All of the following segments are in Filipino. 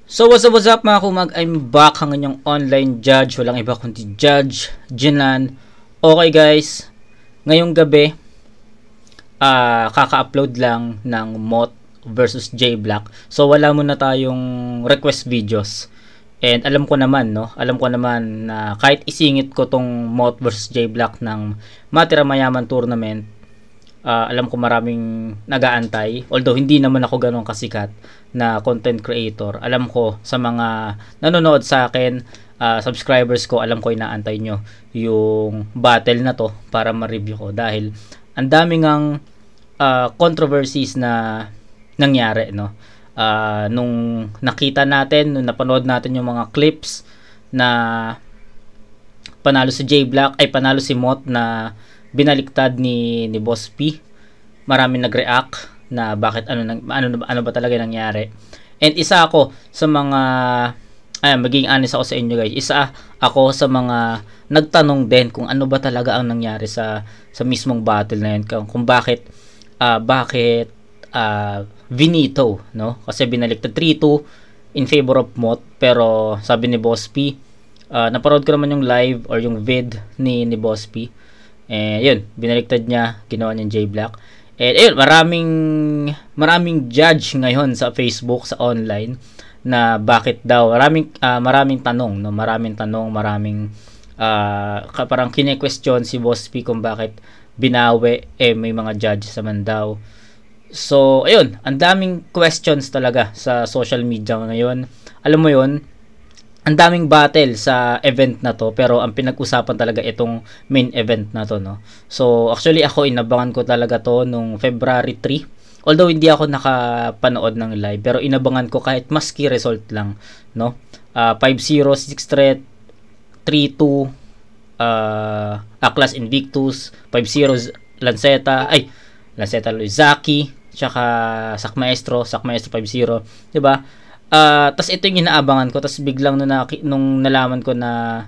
So what's up mga kumag, I'm back ang inyong online judge, walang iba kundi Judge Jinlan. Okay guys, ngayong gabi kaka-upload lang ng Moth versus J Black. So wala muna tayong request videos. And alam ko naman na kahit isingit ko tong Moth versus J Black ng Matira Mayaman tournament, alam ko maraming nag-aantay. Although hindi naman ako ganun kasikat na content creator. Alam ko sa mga nanonood sa akin, subscribers ko, alam ko inaantay nyo yung battle na to para ma-review ko. Dahil ang daming ang controversies na nangyari, no? Nung nakita natin, nung napanood natin yung mga clips na panalo si J Black, ay panalo si Moth na binaliktad ni Boss P. Maraming nag-react na bakit ano ba talaga nangyari. And isa ako sa mga maging honest ako sa inyo guys. Isa ako sa mga nagtanong din kung ano ba talaga ang nangyari sa mismong battle na yun, kung bakit Vinito, no? Kasi binaliktad 3-2 in favor of Moth, pero sabi ni Boss P, naparod ko naman yung live or yung vid ni Boss P. Yun, binaliktad niya, ginawa niya J Black. Ayun, maraming judge ngayon sa Facebook, sa online, na bakit daw, maraming tanong, no? Maraming parang kine-question si Boss P kung bakit binawi, may mga judges naman daw. So, ayun, ang daming questions talaga sa social media ngayon. Alam mo yun, ang daming battle sa event na to, pero ang pinag-usapan talaga itong main event na to, no? So actually ako inabangan ko talaga to nung February 3. Although hindi ako nakapanood ng live, pero inabangan ko kahit maski result lang, no? 5-0 6 threat, 3-2 Aklas Invictus, 5-0 Lanceta Zaki, tsaka Sak Maestro 5-0, 'di ba? Tas ito yung inaabangan ko, tas biglang nung nalaman ko na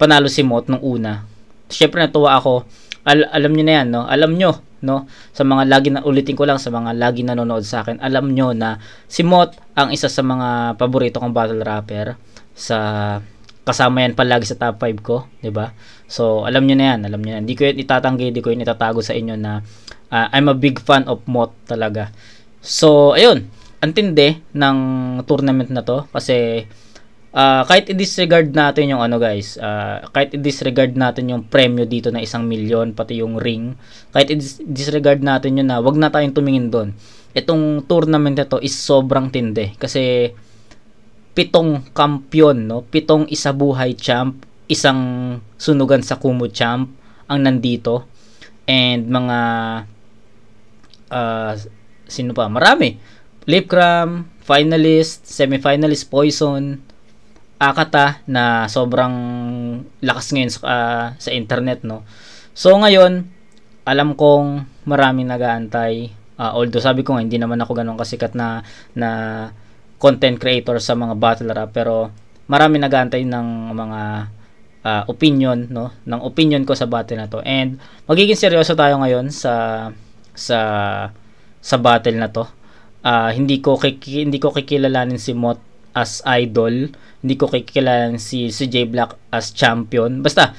panalo si Moth nung una, syempre natuwa ako. Alam niyo na yan, no? Alam nyo, no? Sa mga lagi na ulitin ko lang, sa mga lagi nanonood sa akin, alam nyo na si Moth ang isa sa mga paborito kong battle rapper. Kasama yan palagi sa top 5 ko, 'di ba? So alam niyo na yan, Hindi ko yun itatanggi, hindi ko yun itatago sa inyo na I'm a big fan of Moth talaga. So ayun, antindi ng tournament na to kasi kahit i-disregard natin yung kahit i-disregard natin yung premyo dito na 1 million, pati yung ring, kahit i-disregard natin yun, na wag na tayong tumingin doon. Itong tournament na to is sobrang tindi kasi 7 kampiyon, no? 7 isabuhay champ, 1 sunugan sa Kumu champ ang nandito, and mga sino pa, marami. Lipcram, finalist, semi-finalist Poison, Akata na sobrang lakas ngayon sa internet, no? So ngayon, alam kong maraming nag-aantay. Although sabi ko nga, hindi naman ako ganun kasikat na content creator sa mga battle rap, pero maraming nag-aantay ng mga opinion, no? Ng opinion ko sa battle na to. And magiging seryoso tayo ngayon sa battle na to. Hindi ko kikilalanin si Moth as idol, hindi ko kikilalanin si J Black as champion. Basta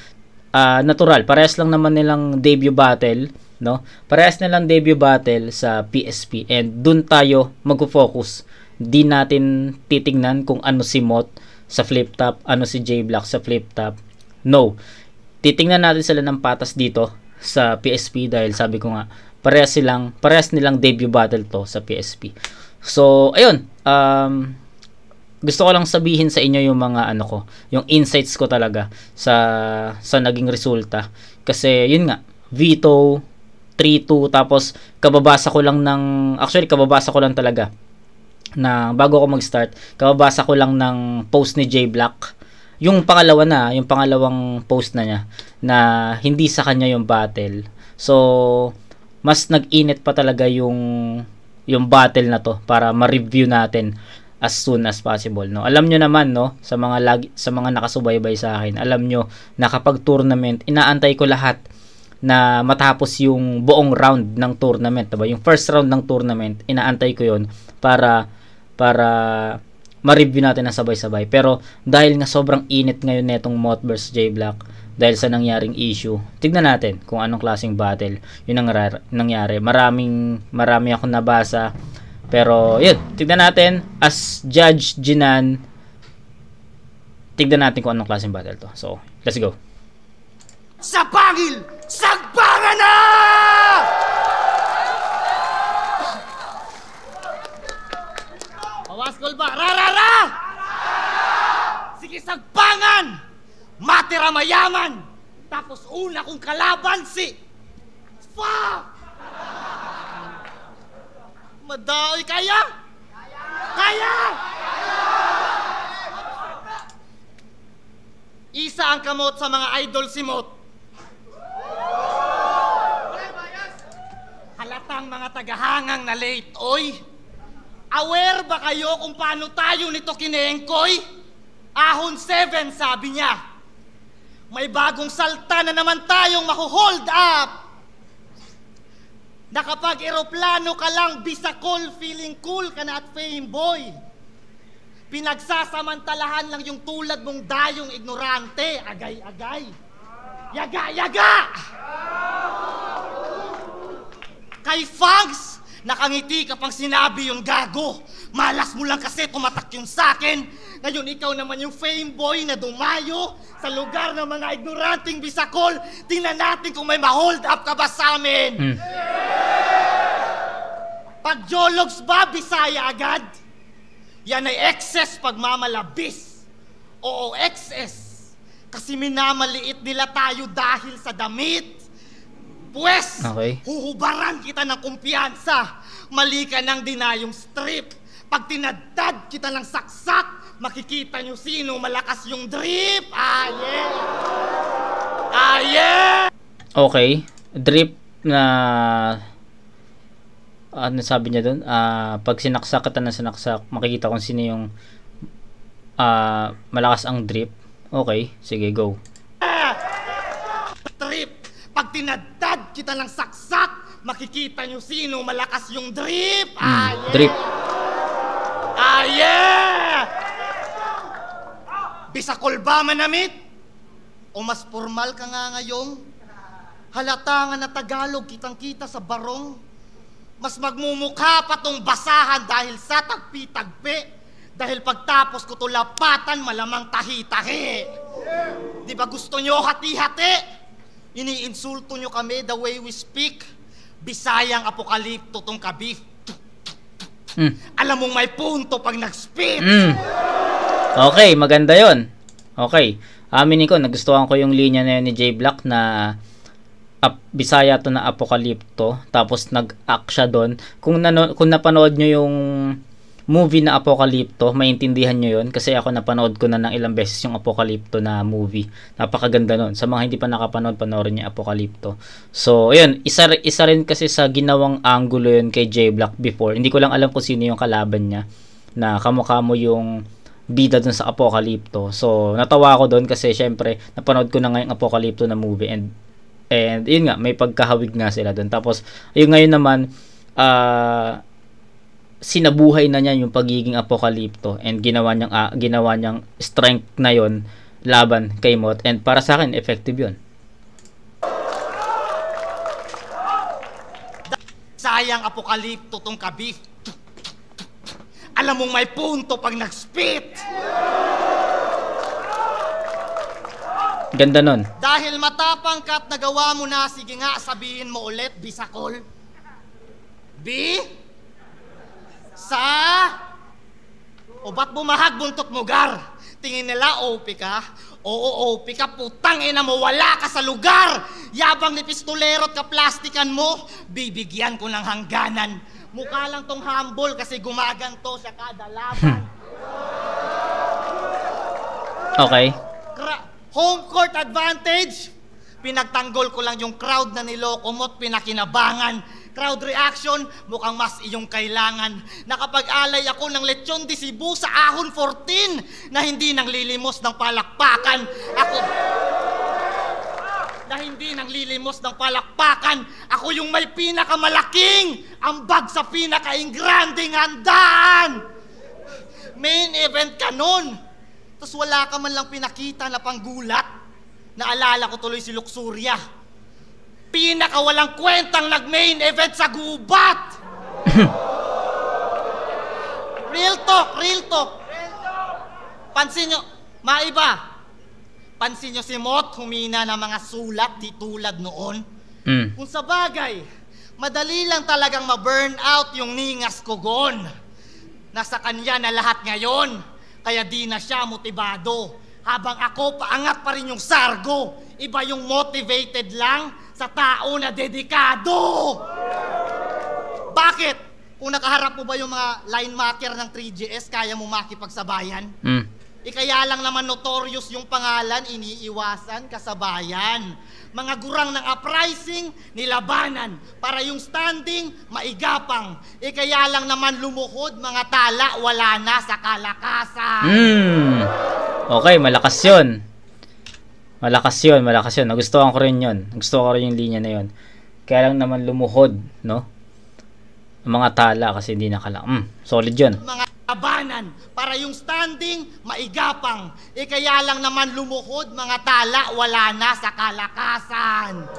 natural, parehas lang naman nilang debut battle, no? Parehas nilang debut battle sa PSP, and dun tayo magfo-focus. Di natin titingnan kung ano si Moth sa flip top, ano si J Black sa flip top. No. Titingnan natin sila ng patas dito sa PSP dahil sabi ko nga, parehas nilang debut battle to sa PSP. So, ayun. Gusto ko lang sabihin sa inyo yung mga yung insights ko talaga sa naging resulta. Kasi, yun nga, Vito, 3-2, tapos kababasa ko lang talaga na bago ako mag-start, kababasa ko lang ng post ni J Black. Yung pangalawang post na niya, na hindi sa kanya yung battle. So, mas nag-init pa talaga yung battle na to para ma-review natin as soon as possible, no? Alam nyo naman, no, sa mga nakasubaybay sa akin, alam nyo na kapag tournament, inaantay ko lahat na matapos yung buong round ng tournament, diba? Yung first round ng tournament, inaantay ko yun para ma-review natin na sabay-sabay. Pero dahil nga sobrang init ngayon netong Moth vs J Black dahil sa nangyaring issue, tignan natin kung anong klaseng battle yun ang nangyari. Marami akong nabasa. Pero yun, tignan natin as Judge Jinan. Tignan natin kung anong klaseng battle to. So, let's go. Sa pangil, sagbangan na! Pawaskol ba? Rarara! Sige, sagbangan! Matira mayaman! Tapos una kong kalaban si... Fuck! Madaoy kaya? Kaya! Isa ang kamot sa mga idol si Mot. Halatang mga tagahangang na late, oy. Aware ba kayo kung paano tayo nito kinengkoy? Ahon 7, sabi niya. May bagong salta na naman tayong mahu-hold up. Na kapag eroplano ka lang, bisakol, feeling cool ka na at fame boy. Pinagsasamantalahan lang yung tulad mong dayong ignorante. Agay-agay. Yaga-yaga! Kay Fags, nakangiti ka pang sinabi yung gago. Malas mo lang kasi tumatak yung sakin. Ngayon ikaw naman yung fame boy na dumayo sa lugar ng mga ignoranting bisakol. Tingnan natin kung may ma-hold up ka ba sa amin. Pag jologs ba, Bisaya agad? Yan ay excess pagmamalabis. Oo, excess. Kasi minamaliit nila tayo dahil sa damit. Pwes, okay. Huhubaran kita ng kumpiyansa. Mali ka ng dinayong strip. Pag tinadtad kita ng saksak, makikita nyo sino malakas yung drip. Ah, yeah! Ah, yeah! Okay. Drip na... ano sabi niya doon? Pag sinaksak kita na sinaksak, makikita kung sino yung malakas ang drip. Okay, sige, go. Drip. Pag tinadtad kita ng saksak, makikita nyo sino malakas yung drip. Ah, yeah! Drip. Ah, yeah! Bisakol ba manamit? O mas formal ka nga ngayong? Halata nga na Tagalog kitang-kita sa barong. Mas magmumukha pa tong basahan dahil sa tagpi-tagpi. Dahil pagtapos ko to lapatan, malamang tahi-tahi. Di ba gusto nyo hati-hati? Iniinsulto nyo kami the way we speak. Bisayang apokalipto tong kabif. Alam mong may punto pag nag-spit. Okay, maganda yon. Okay. Aminin ko, nagustuhan ko yung linya na yun ni J Black na Bisaya to na Apokalipto, tapos nag-act siya doon. Kung napanood nyo yung movie na Apokalipto, maintindihan nyo yun kasi ako napanood ko na ng ilang beses yung Apokalipto na movie. Napakaganda nun. Sa mga hindi pa nakapanood, panoorin niyo Apokalipto. So, ayun, isa rin kasi sa ginawang angulo yun kay J Black before. Hindi ko lang alam kung sino yung kalaban niya na kamukha mo yung bida dun sa Apokalipto. So, natawa ako doon kasi syempre, napanood ko na nga yung Apokalipto na movie and yun nga, may pagkahawig nga sila doon. Tapos, yung ngayon naman, sinabuhay na niya yung pagiging Apokalipto and ginawa niyang strength na yon laban kay Moth, and para sa akin, effective yun. Sayang Apokalipto tong kabif. Alam mong may punto pag nag-spit. Ganda nun. Dahil matapang ka't nagawa mo na, sige nga, sabihin mo ulit, Bisakol. B? Sa? O ba't bumahag buntot mo, Gar? Tingin nila, OP ka? Oo, OP ka, putang ina mo, wala ka sa lugar! Yabang ni pistolero at kaplastikan mo, bibigyan ko ng hangganan. Mukha lang tong humble kasi gumaganto siya kada laban. Okay. Home court advantage. Pinagtanggol ko lang yung crowd na niloko mo't pinakinabangan. Crowd reaction, mukhang mas iyong kailangan. Nakapag-alay ako ng lechon di Cebu sa ahon 14 na hindi nang lilimos ng palakpakan. Ako yung may pinakamalaking ambag sa pinaka-ingranding handaan. Main event ka nun. Tapos wala ka man lang pinakita na panggulat. Naalala ko tuloy si Luxuria. Pinakawalang kwentang nag-main event sa gubat. Real talk, real talk. Pansin nyo, maiba. Pansin nyo si Mot, humina ng mga sulat di tulad noon. Kung sa bagay, madali lang talagang ma-burn out yung ningas ko gon. Nasa kanya na lahat ngayon, kaya di na siya motibado. Habang ako, paangat pa rin yung sargo. Iba yung motivated lang sa tao na dedikado. Bakit? Kung nakaharap mo ba yung mga line marker ng 3GS, kaya mo makipagsabayan? Kaya lang naman notorious yung pangalan, iniiwasan kasabayan. Mga gurang ng uprising, nilabanan. Para yung standing, maigapang. Kaya lang naman lumuhod, mga tala, wala na sa kalakasan. Okay, malakas yun. Malakas yun, malakas yun. Nagustuhan ko rin yun. Nagustuhan ko rin yung linya na yun. Kaya lang naman lumuhod, no? Ang mga tala kasi hindi nakalang. Solid yun. Mga labanan, para yung standing, maigapang. Kaya lang naman lumuhod, mga tala, wala na sa kalakasan.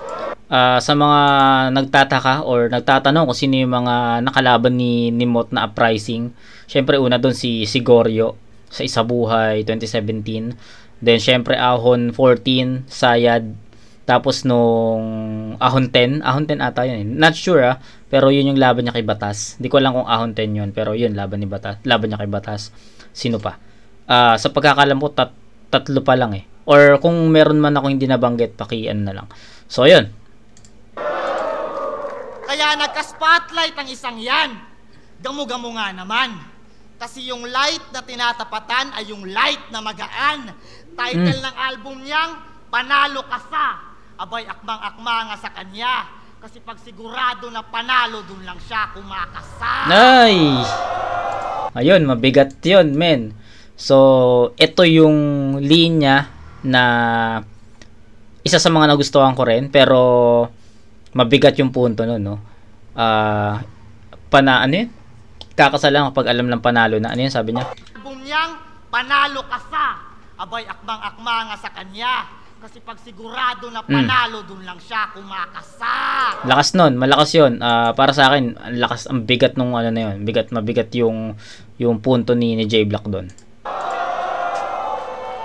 Sa mga nagtataka or nagtatanong kung sino yung mga nakalaban ni Mot na uprising, syempre una doon si Goryo sa Isabuhay 2017. Then syempre Ahon 14, Sayad. Tapos nung Ahon 10 ata yun. Not sure pero yun yung laban niya kay Batas. Hindi ko alam kung Ahon 10 yun, pero yun laban niya kay Batas. Sino pa? Sa pagkakalam ko tatlo pa lang eh. Or kung meron man ako hindi nabanggit, pakian na lang. So yun. Kaya nagka-spotlight ang isang yan. Gamu-gamu nga naman. Kasi yung light na tinatapatan ay yung light na magaan. Title ng album niyang, Panalo Ka Sa. Abay, akmang-akma nga sa kanya. Kasi pag sigurado na panalo, dun lang siya kumakasa. Ay! Ayun, mabigat yun, men. So, ito yung linya na isa sa mga nagustuhan ko rin, pero mabigat yung punto nun, no? Ano yun? Kakasa lang kapag alam ng panalo na. Ano yun sabi niya? Album niyang, Panalo Ka Sa. Abay, akmang-akma nga sa kanya. Kasi pag sigurado na panalo, dun lang siya kumakasa. Lakas nun, malakas yun. Para sa akin, ang bigat nung ano na yun. Mabigat yung punto ni J Black doon.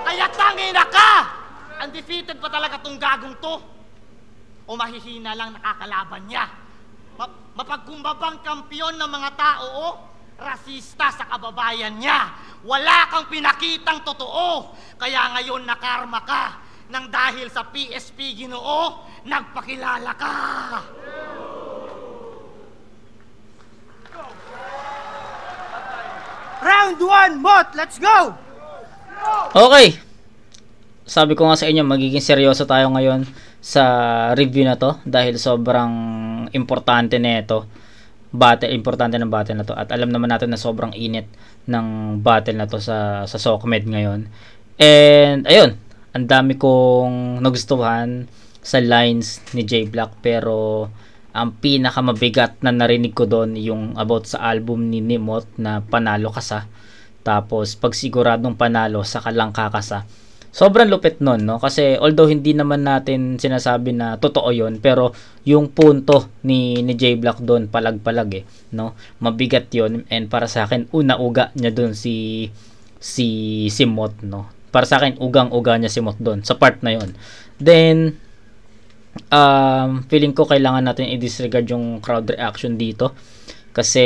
Kaya tangina ka! Undefeated pa talaga tong gagong to. O mahihina lang nakakalaban niya. Mapagkumbabang kampiyon ng mga tao, rasista sa kababayan niya. Wala kang pinakitang totoo. Kaya ngayon nakarma ka. Nang dahil sa PSP Ginoo, nagpakilala ka. Round 1, Mot, let's go! Okay. Sabi ko nga sa inyo, magiging seryoso tayo ngayon sa review na to dahil sobrang importante na ito. Importante ng battle na to at alam naman natin na sobrang init ng battle na to sa SOCMED ngayon. And ayun, ang dami kong nagustuhan sa lines ni J Black, pero ang pinakamabigat na narinig ko doon yung about sa album ni Mot na Panalo Ka Sa. Tapos pag siguradong panalo sa kalang kakasa. Sobrang lupit nun, no? Kasi although hindi naman natin sinasabi na totoo yon, pero yung punto ni J Black doon palag-palag no? Mabigat yon, and para sa akin una-uga niya doon si Mot, no? Para sa akin ugang-uga niya si Mot doon sa part na yon. Then feeling ko kailangan natin i-disregard yung crowd reaction dito kasi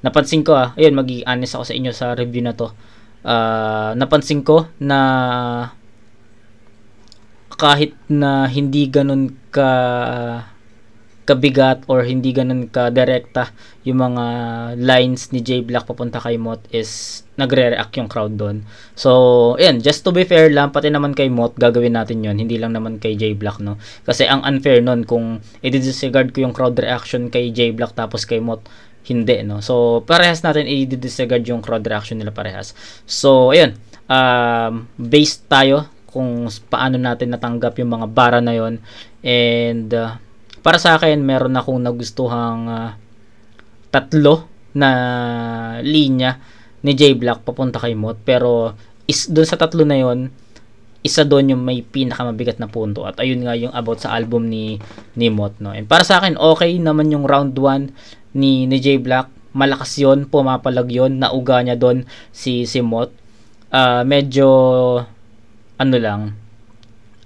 napansin ko ayun, maging honest ako sa inyo sa review na to. Napansin ko na kahit na hindi ganun kabigat or hindi ganun ka-direkta yung mga lines ni J Black papunta kay Mot, is nagre-react yung crowd doon. So, ayan, just to be fair lang, pati naman kay Mot gagawin natin yon, hindi lang naman kay J Black, no? Kasi ang unfair nun kung i-disregard ko yung crowd reaction kay J Black tapos kay Mot hindi, no? So, parehas natin i-disregard yung crowd reaction nila parehas. So, ayun, based tayo kung paano natin natanggap yung mga bara na yon. And para sa akin, meron akong nagustuhang tatlo na linya ni J Black papunta kay Mot, pero doon sa tatlo na yon, isa doon yung may pinakamabigat na punto, at ayun nga yung about sa album ni Mot, no. And para sa akin, okay naman yung round 1 ni J Black, malakas yon, pumapalag yon, nauga niya doon si Mot. Medyo ano lang,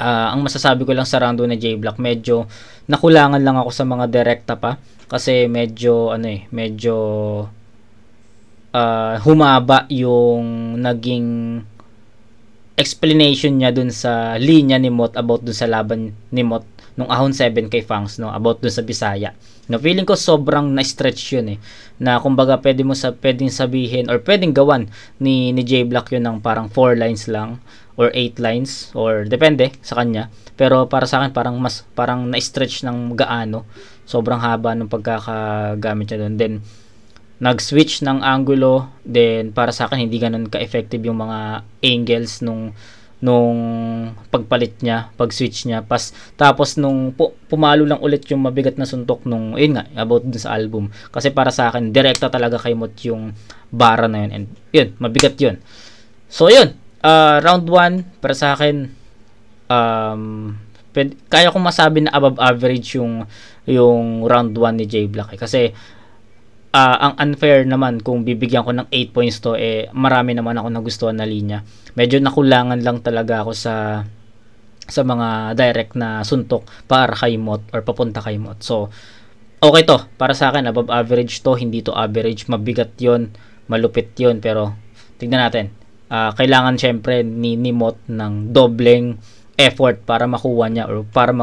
ang masasabi ko lang sa round 1 ni J Black, medyo nakulangan lang ako sa mga direkta pa, kasi medyo humaba yung naging explanation niya dun sa linya ni Mot about dun sa laban ni Mot nung Ahon 7 kay Fangs, no, about dun sa Bisaya. No, feeling ko sobrang na-stretch yun na kumbaga pwedeng sabihin or pwedeng gawan ni J Black yun ng parang 4 lines lang or 8 lines, or depende sa kanya. Pero para sa akin parang na-stretch ng gaano. Sobrang haba ng pagkakagamit niya doon. Then nag-switch ng angulo, then para sa akin hindi ganoon ka-effective yung mga angles nung pagpalit niya, pag-switch niya. Tapos nung pumalo lang ulit yung mabigat na suntok nung yun nga about dun sa album. Kasi para sa akin direkta talaga kay Mot yung bara na yun, and yun, mabigat yun. So yun, round 1 para sa akin, kaya kong masabi na above average yung round 1 ni J Black, kasi ang unfair naman kung bibigyan ko ng 8 points to, marami naman ako nagustuhan na linya. Medyo nakulangan lang talaga ako sa mga direct na suntok para kay Mot or papunta kay Mot. So okay to, para sa akin above average to, hindi to average. Mabigat yon, malupit yon, pero tignan natin. Kailangan syempre ni Mot ng dobleng effort para makuha niya, or para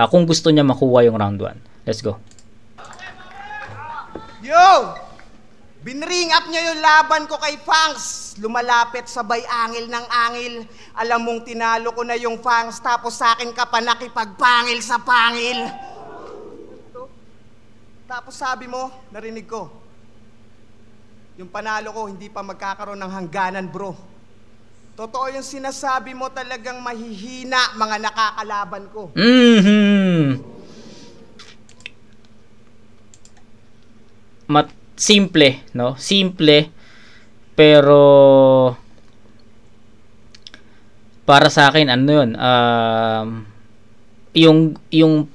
kung gusto niya makuha yung round 1. Let's go. Yo! Binring up niya yung laban ko kay Fangs. Lumalapit sabay angil ng angil. Alam mong tinalo ko na yung Fangs, tapos sa akin ka pa nakipagpangil sa pangil. Tapos sabi mo, narinig ko, yung panalo ko hindi pa magkakaroon ng hangganan, bro. Totoo yung sinasabi mo, talagang mahihina mga nakakalaban ko. Simple, no? Simple, pero para sa akin ano 'yun, yung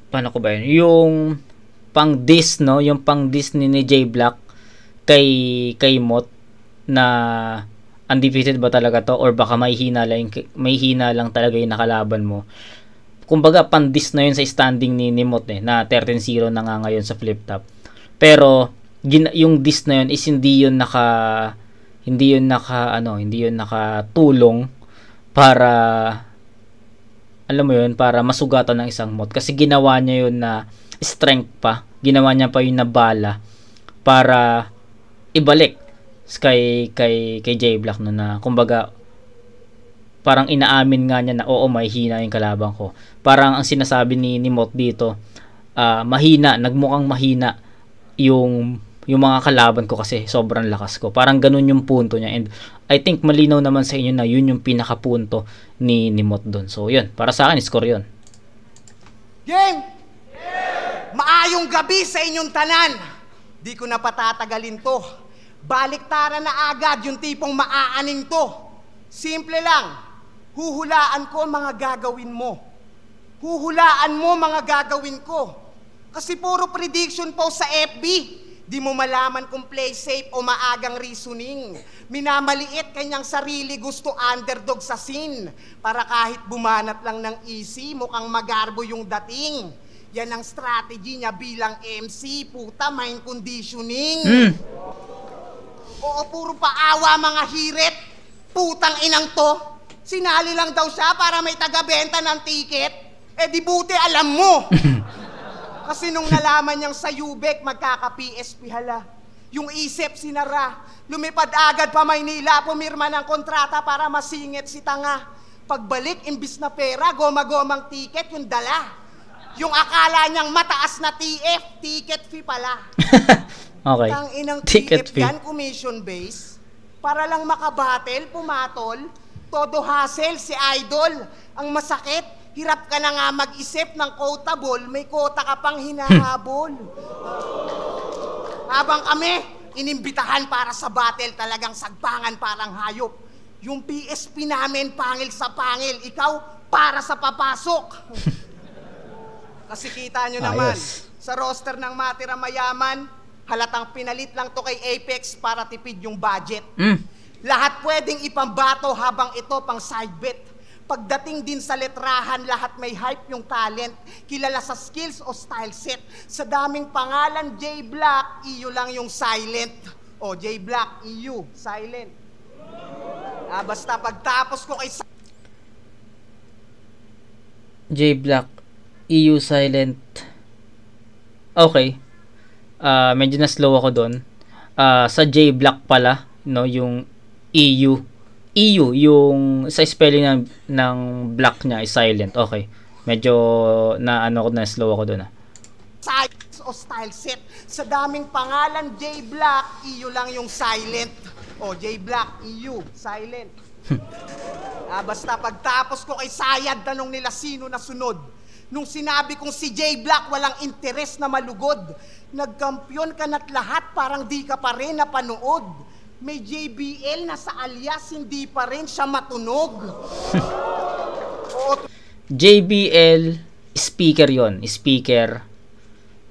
paano ko ba yun? Yung pang-diss, no? Yung pang-diss ni J Black kay Mot, na undefeated ba talaga to, or baka may hina lang talaga yung nakalaban mo. Kumbaga pan-diss na yun sa standing ni Mot, na 13-0 na nga ngayon sa flip top. Pero yung diss na yun is hindi yun nakatulong para, alam mo yun, para masugatan ng isang Mot, kasi ginawa niya yun na strength pa, ginawa niya pa yun na bala para ibalik kay J Black, no, na kumbaga parang inaamin nga niya na oo, may hina yung kalaban ko. Parang ang sinasabi ni Mot dito, nagmukhang mahina yung mga kalaban ko kasi sobrang lakas ko. Parang ganun yung punto niya, and I think malinaw naman sa inyo na yun yung pinakapunto ni Mot doon. So yun, para sa akin, score yun. Game! Maayong gabi sa inyong tanan. Di ko na patatagalin to. Baliktaran na agad yung tipong maaaning to. Simple lang. Huhulaan ko mga gagawin mo. Huhulaan mo mga gagawin ko. Kasi puro prediction po sa FB. Di mo malaman kung play safe o maagang reasoning. Minamaliit kanyang sarili, gusto underdog sa scene. Para kahit bumanat lang ng easy, mukhang magarbo yung dating. Yan ang strategy niya bilang MC. Puta, mind conditioning. Oo, puro paawa mga hirit. Putang inang to. Sinali lang daw siya para may taga-benta ng ticket. Di buti alam mo. Kasi nung nalaman niyang sa Ubek magkaka-PSP hala, yung isip sinara. Lumipad agad pa Maynila, pumirma ng kontrata para masingit si tanga. Pagbalik, imbis na pera, goma-gomang ticket yung dala. Yung akala niyang mataas na TF, ticket fee pala. Okay. Tang inang Ticket TF yan, commission base. Para lang makabattle, pumatol. Todo hassle si Idol. Ang masakit, hirap ka na nga mag-isip ng quotable, may quota ka pang hinahabol. Habang kami, inimbitahan para sa battle, talagang sagpangan parang hayop. Yung PSP namin, pangil sa pangil. Ikaw, para sa papasok. Kasi kita nyo naman, sa roster ng Matira Mayaman, halatang pinalit lang to kay Apex para tipid yung budget. Lahat pwedeng ipambato habang ito pang side bet. Pagdating din sa letrahan, lahat may hype yung talent. Kilala sa skills o style set. Sa daming pangalan, J Black, iyo lang yung silent. O, J Black, iyo, silent. Basta pagtapos ko kay J Black, EU silent. Okay. Medyo na slow ako doon. Sa J Black pala, no, yung EU yung sa spelling ng black niya is silent. Okay. Medyo na ano ko na slow ako doon. Size o style set. Sa daming pangalan, J Black, iyo lang yung silent. O, J Black, EU, silent. Basta pagtapos ko kay Sayad, tanong nila sino na sunod. Nung sinabi kong si J Black walang interes na malugod, nagkampiyon ka na't lahat parang di ka pa rin napanood. May JBL na sa alias, hindi pa rin siya matunog. JBL, speaker yon, speaker,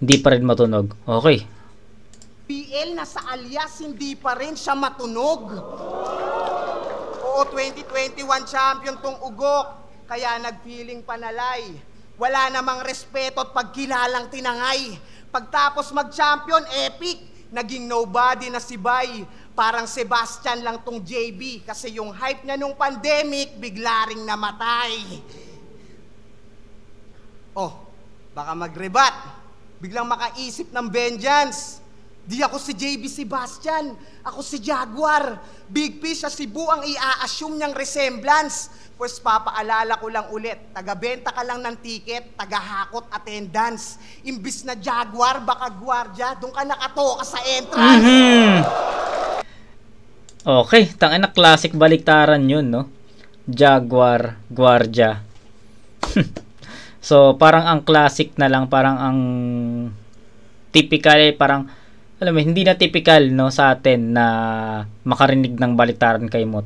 hindi pa rin matunog. Okay. JBL na sa alias, hindi pa rin siya matunog. Oo, 2021 champion tong ugok, kaya nagpiling panalay. Wala namang respeto at pagkilalang tinangay. Pagtapos mag-champion, epic, naging nobody na si Bay. Parang Sebastian lang tong JB kasi yung hype niya nung pandemic bigla ring namatay. Oh, baka mag-rebat. Biglang makaisip ng vengeance. Di ako si JB Sebastian, ako si Jaguar. Big Fish sa Cebu ang i-assume niyang resemblance. Pues papaalala ko lang ulit, taga-benta ka lang ng ticket, taga-hakot attendance. Imbis na Jaguar, baka gwardiya, doon ka nakatoka sa entrance. Okay, tangina classic baliktaran yun, no? Jaguar, gwardiya. So, parang ang classic na lang, parang ang typical, parang, alam mo, hindi na typical, no, sa atin na makarinig ng baliktaran kay Mot.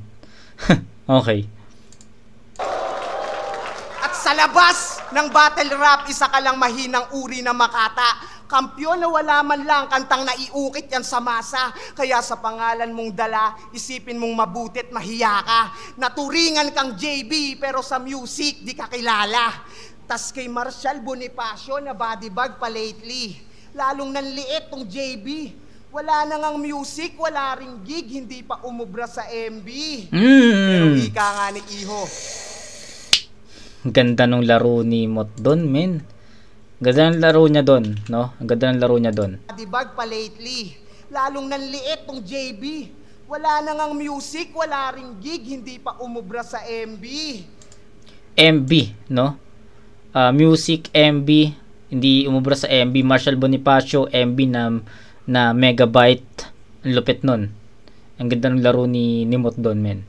Okay. At sa labas ng battle rap, isa ka lang mahinang uri na makata. Kampyon na wala man lang kantang naiukit yan sa masa. Kaya sa pangalan mong dala, isipin mong mabutit mahiya ka. Naturingan kang JB pero sa music di ka kilala. Tas kay Marshall Bonifacio na body bag pa lately. Lalong nanliit tong JB. Wala na ngang music, wala ring gig, hindi pa umubra sa MB. Pero ika nga ni Iho. Ganda nung laro ni Mot doon, men. Ganda ng laro niya doon, no? Ang ganda ng laro niya doon. Dibag pa lately. Lalong nanliit tong JB. Wala na ngang music, wala ring gig, hindi pa umubra sa MB. MB, no? Music, MB, hindi umubra sa MB. Marshall Bonifacio, MB na megabyte. Ang lupit nun. Ang ganda ng laro ni Mot doon, men.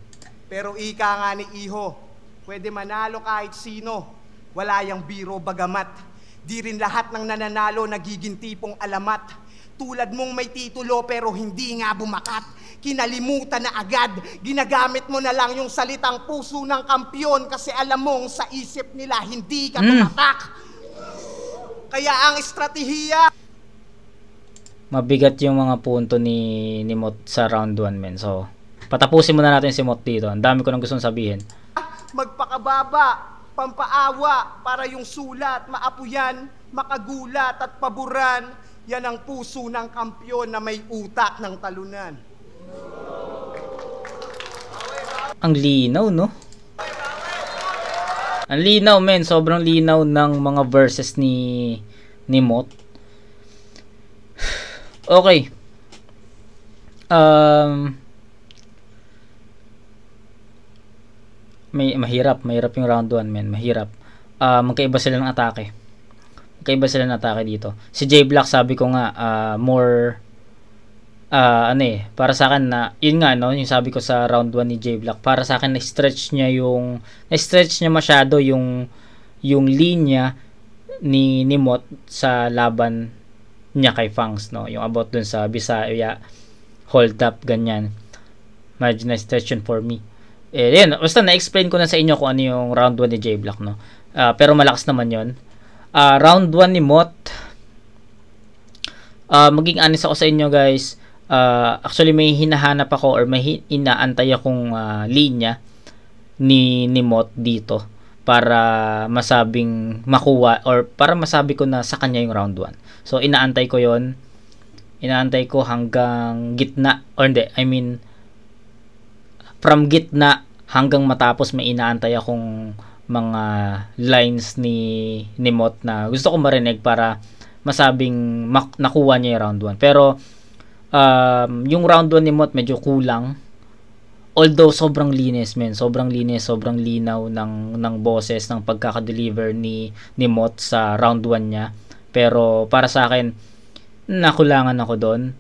Pero ika nga ni Iho, pwede manalo kahit sino. Wala yang biro bagamat. Di rin lahat ng nananalo nagiging tipong alamat. Tulad mong may titulo pero hindi nga bumakat. Kinalimutan na agad. Ginagamit mo na lang yung salitang puso ng kampyon kasi alam mong sa isip nila hindi ka tumatak. Kaya ang estratehiya... Mabigat yung mga punto ni Mot sa round 1, men. So, patapusin muna natin si Mot dito. Ang dami ko nang gustong sabihin. Magpakababa, pampaawa para yung sulat, maapuyan, makagulat at paboran. Yan ang puso ng kampyon na may utak ng talunan. Ang linaw, no? Ang linaw, men. Sobrang linaw ng mga verses ni Mot. Okay. Mahirap yung round 1, men. Mahirap. Magkaiba sila ng atake. Dito. Si J Black, sabi ko nga, more para sa akin na yun nga, no, yung sabi ko sa round 1 ni J Black, para sa akin na-stretch niya masyado yung linya ni Mot sa laban niya kay Fangs, no? Yung about dun sa Bisaya hold up, ganyan. Medyo nice question for me. Yun, basta na-explain ko na sa inyo kung ano yung round 1 ni J Black, no? Pero malakas naman yun. Round 1 ni Mot, maging honest ako sa inyo, guys. Actually, may hinahanap ako or may inaantay akong linya ni Mot dito para masabing makuha or para masabi ko na sa kanya yung round 1. So, inaantay ko yon. Inaantay ko hanggang gitna, or hindi, I mean, from gitna hanggang matapos may inaantay akong mga lines ni Mot na gusto ko marinig para masabing nakuha niya yung round 1. Pero yung round 1 ni Mot medyo kulang. Although sobrang linis, men, sobrang linis, sobrang linaw ng boses, ng pagkaka-deliver ni Mot sa round 1 niya. Pero para sa akin, nakulangan ako doon.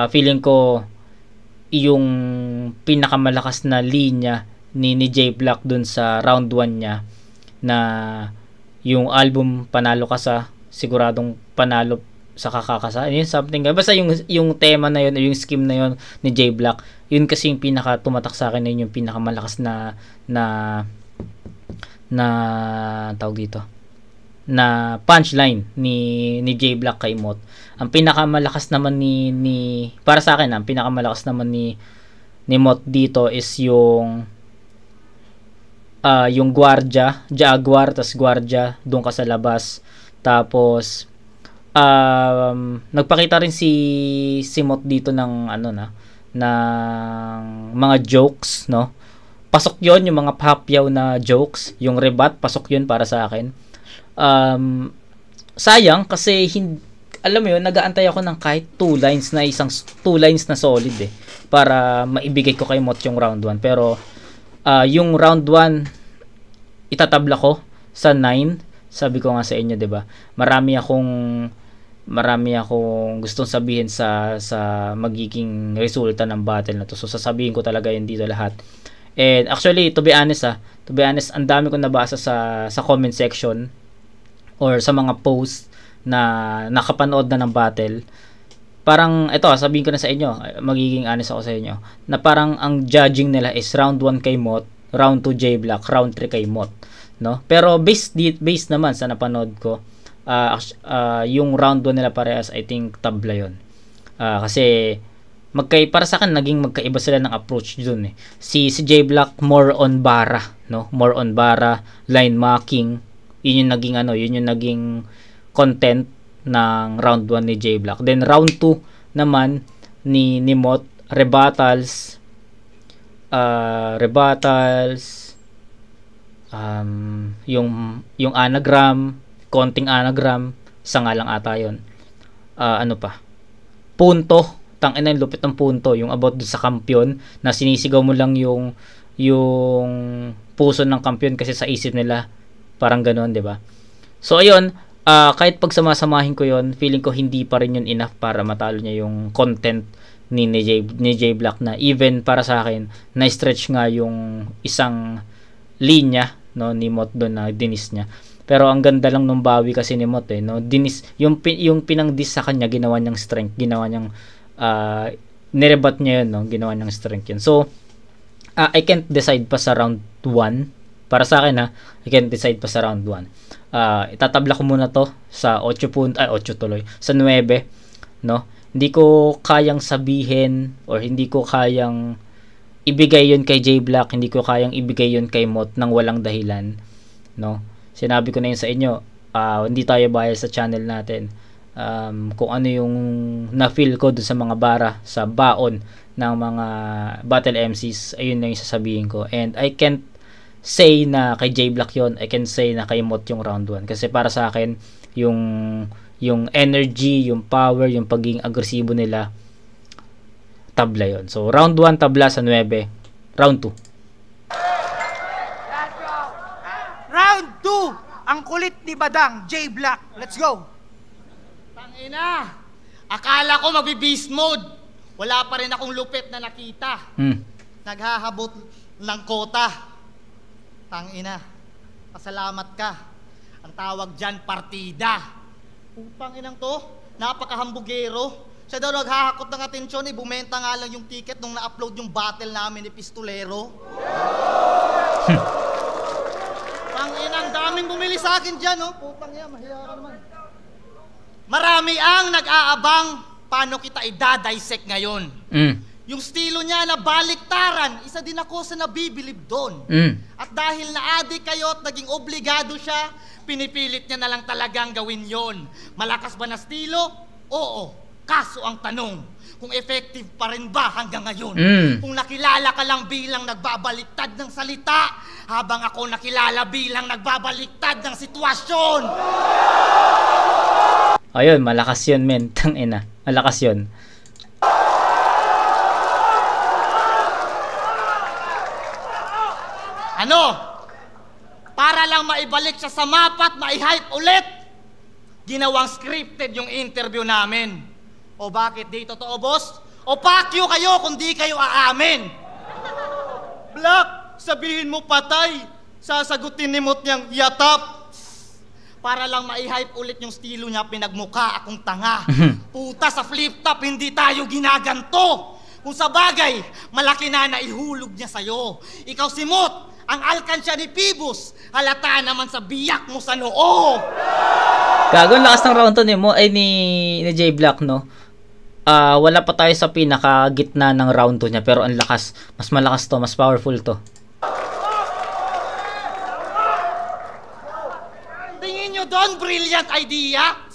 Feeling ko yung pinakamalakas na linya ni J Black dun sa round 1 niya, na yung album Panalo Ka Sa, siguradong panalo sa kakakasa, yun, something, basta yung tema na yun, yung scheme na yun ni J Black, yun kasi yung pinaka tumatak sa akin, yun yung pinakamalakas na tawag dito, na punchline ni J Black kay Mot. Ang pinakamalakas naman ni para sa akin, ang pinakamalakas naman ni Mot dito is yung Jaguar, tas Guardia, doon ka sa labas. Tapos nagpakita rin si Mot dito ng ng mga jokes, no? Pasok 'yon, yung mga papyaw na jokes, yung rebat, pasok 'yon para sa akin. Sayang kasi alam mo yun, nag-aantay ako ng kahit 2 lines na solid para maibigay ko kay Mot yung round 1. Pero yung round 1 itatabla ko sa 9. Sabi ko nga sa inyo, 'di ba? Marami akong gustong sabihin sa magiging resulta ng battle na to. So sasabihin ko talaga yun dito lahat. And actually, to be honest, ang dami kong nabasa sa comment section or sa mga posts na nakapanood na ng battle. Parang ito, sabihin ko na sa inyo, magiging honest ako sa inyo, na parang ang judging nila is round 1 kay Mot, round 2 J Black, round 3 kay Mot, no? Pero based naman sa napanood ko, yung round 1 nila parehas, I think tabla yun. Kasi para sa akin naging magkaiba sila ng approach dun Si J Black more on bara, no? More on bara, line marking. Yun yung naging content ng round 1 ni J Black. Then round 2 naman ni Mot, rebuttals, yung anagram, konting anagram, isa nga lang ata yun. Ano pa? Punto, tangina, yung lupit ng punto, yung about sa kampiyon, na sinisigaw mo lang yung puso ng kampiyon kasi sa isip nila parang ganoon, 'di ba? So ayun, kahit pagsamasamahin ko yon, feeling ko hindi pa rin yun enough para matalo niya yung content ni J Black, na even para sa akin na-stretch nga yung isang linya, no, ni Mot doon na dinis niya. Pero ang ganda lang nung bawi kasi ni Mot, no, dinis yung pinang-diss sa kanya, ginawa niyang strength, ginawa niyang nirebat niya yun, no, ginawa niyang strength yun. So I can't decide pa sa round 1 para sa akin, I can't decide pa sa round 1. Itatabla ko muna to sa 8 tuloy, sa 9, no? Hindi ko kayang sabihin or hindi ko kayang ibigay yun kay J Black, hindi ko kayang ibigay yun kay Mot nang walang dahilan, no? Sinabi ko na yun sa inyo, hindi tayo bias sa channel natin. Kung ano yung na-feel ko dun sa mga bara, sa baon ng mga battle MCs, ayun na yung sasabihin ko. And I can't say na kay J Black yon, I can say na kay Mot yung round 1 kasi para sa akin yung energy, yung power, yung pagiging agresibo nila, tabla yon. So round 1 tabla sa 9, round 2. Round 2, ang kulit ni Badang J Black. Let's go. Tangina, akala ko magbi-beast mode, wala pa rin akong lupit na nakita. Naghahabot ng kota. Tangina, pasalamat ka. Ang tawag dyan, partida. Putang inang to, Napakahambugero. Siya daw naghahakot ng atensyon, bumenta nga lang yung ticket nung na-upload yung battle namin ni Pistolero. Ang daming bumili sa akin dyan, no? Putang yan, mahiya ka naman. Marami ang nag-aabang paano kita idadissect ngayon. Yung estilo niya na baliktaran, isa din ako sa nabibilib doon. At dahil na-addict kayo at naging obligado siya, pinipilit niya na lang talagang gawin yon. Malakas ba na estilo? Oo. Kaso ang tanong, kung effective pa rin ba hanggang ngayon? Kung nakilala ka lang bilang nagbabaliktad ng salita, habang ako nakilala bilang nagbabaliktad ng sitwasyon. Ayun, malakas yun, men. Tangina. Malakas yun. Ano? Para lang maibalik siya sa mapa at mai-hype ulit, ginawang scripted yung interview namin. O bakit di totoo, boss? O pakyo kayo kung di kayo aamin. Black, sabihin mo patay. Sasagutin ni Mot niyang yatap. Para lang mai-hype ulit yung estilo niya, pinagmukha akong tanga. Puta, sa flip top hindi tayo ginaganto. Kung sa bagay, malaki na naihulog niya sa'yo. Ikaw si Mot, ang alkansya ni Pibus, halata naman sa biyak mo sa noo. Gago, lakas ng round to ni mo, ay ni J Black, no? Wala pa tayo sa pinaka-gitna ng round 2 niya, pero ang lakas. Mas malakas to, mas powerful to. Tingin nyo doon, brilliant idea?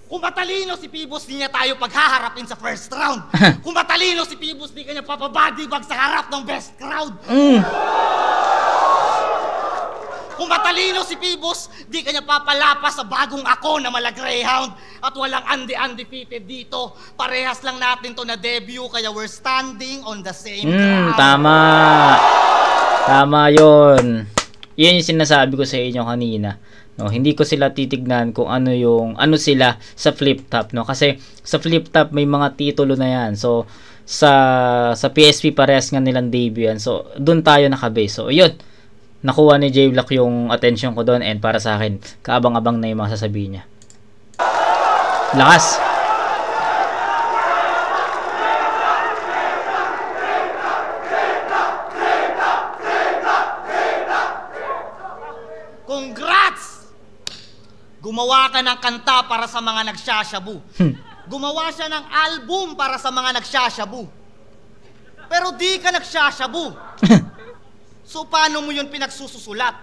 Kung matalino si Pibus, di niya tayo paghaharapin sa first round. Kung matalino si Pibus, di kanya papabodybag sa harap ng best crowd. Kung matalino si Pibus, di kanya papalapas sa bagong ako na mala Greyhound. At walang undefeated dito. Parehas lang natin to na debut, kaya we're standing on the same ground. Tama. Tama yun. Yun yung sinasabi ko sa inyo kanina. No, hindi ko sila titignan kung ano sila sa flip top, no, kasi sa flip top may mga titulo na yan. So sa PSP parehas nga nilang debut yan, so doon tayo nakabase. So yun, nakuha ni J Black yung attention ko doon, and para sa akin kaabang-abang na yung mga sasabihin niya. Lakas. Congrats! Gumawa ka ng kanta para sa mga nagsasyabu. Gumawa siya ng album para sa mga nagsasyabu. Pero di ka nagsasyabu. So paano mo yun pinagsususulat?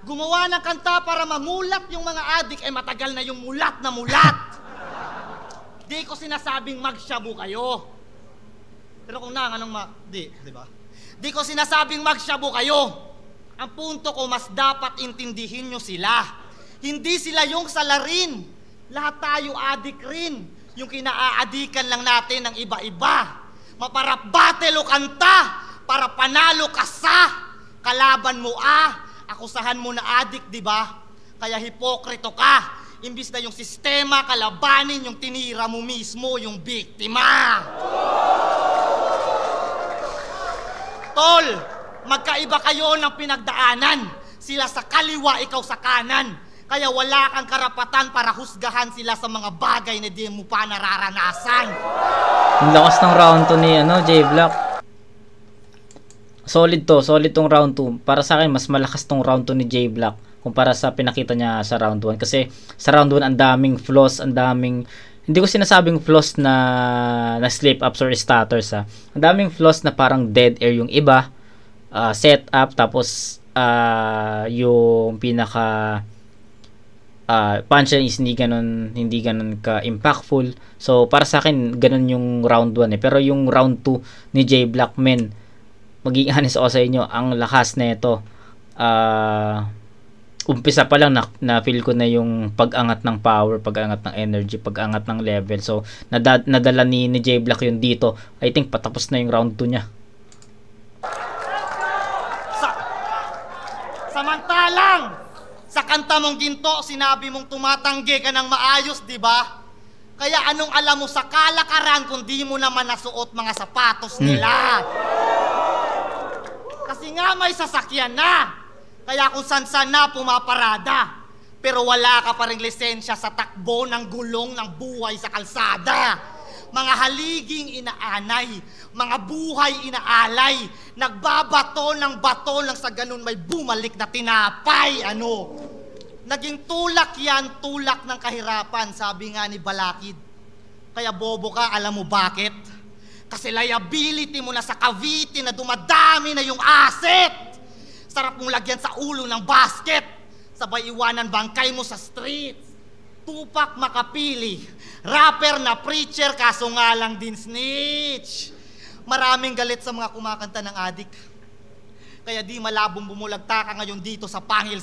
Gumawa ng kanta para mamulat yung mga adik, matagal na yung mulat na mulat. Di ko sinasabing magsyabu kayo. Pero kung di ba? Di ko sinasabing magsyabu kayo. Ang punto ko, mas dapat intindihin nyo sila. Hindi sila yung salarin. Lahat tayo adik rin. Yung kinaaadikan lang natin ng iba-iba. Maparap battle o kanta para panalo ka sa kalaban mo akusahan mo na adik, di ba? Kaya hipokrito ka. Imbis na yung sistema kalabanin, yung tinira mo mismo, yung biktima. Tol, magkaiba kayo ng pinagdaanan. Sila sa kaliwa, ikaw sa kanan. Kaya wala kang karapatan para husgahan sila sa mga bagay na di mo pa nararanasan. Ang lakas ng round 2 ni J Black. Solid tong round 2. Para sa akin, mas malakas tong round 2 ni J Black kumpara sa pinakita niya sa round 1. Kasi sa round 1, ang daming flaws, hindi ko sinasabing flaws na slip-ups or stutters. Ang daming flaws na parang dead air yung iba. Setup, tapos yung pinaka punchline is hindi ganun ka impactful. So para sa akin ganun yung round 1 pero yung round 2 ni J Black, men, maging honest ako sa inyo, ang lakas na ito. Umpisa pa lang na feel ko na yung pag-angat ng power, pag-angat ng energy, pag-angat ng level. So nadala ni J Black yun dito. I think patapos na yung round 2 niya. Samantalang, sa kanta mong ginto, sinabi mong tumatanggi ka ng maayos, di ba? Kaya anong alam mo sa kalakaran kung di mo naman nasuot mga sapatos nila? Kasi nga may sasakyan na. Kaya kung san-san na pumaparada. pero wala ka pa ring lisensya sa takbo ng gulong ng buhay sa kalsada. Mga haliging inaanay, mga buhay inaalay, nagbabato ng bato lang sa ganun may bumalik na tinapay. Ano? Naging tulak yan, tulak ng kahirapan, sabi nga ni Balakid. Kaya bobo ka, alam mo bakit? Kasi liability mo na sa Cavite na dumadami na yung asset. Sarap mong lagyan sa ulo ng basket, sabay iwanan bangkay mo sa streets. Tupac Makapili, rapper na preacher kaso nga lang din snitch. Maraming galit sa mga kumakanta ng adik. Kaya di malabong bumulagta ka ngayon dito sa pangil.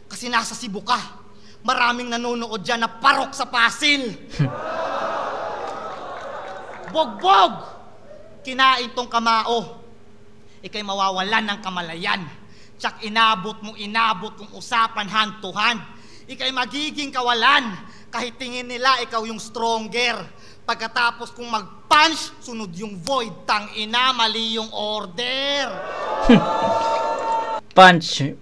Kasi nasa Cebu ka. Maraming nanonood dyan na parok sa Pasil. Bogbog! Kinain tong kamao. Ika'y mawawalan ng kamalayan. Tsak inabot kung usapan hand to hand. Ika'y magiging kawalan. Kahit tingin nila ikaw yung stronger. Pagkatapos kung mag-punch, sunod yung void. Tang ina, mali yung order. Punch.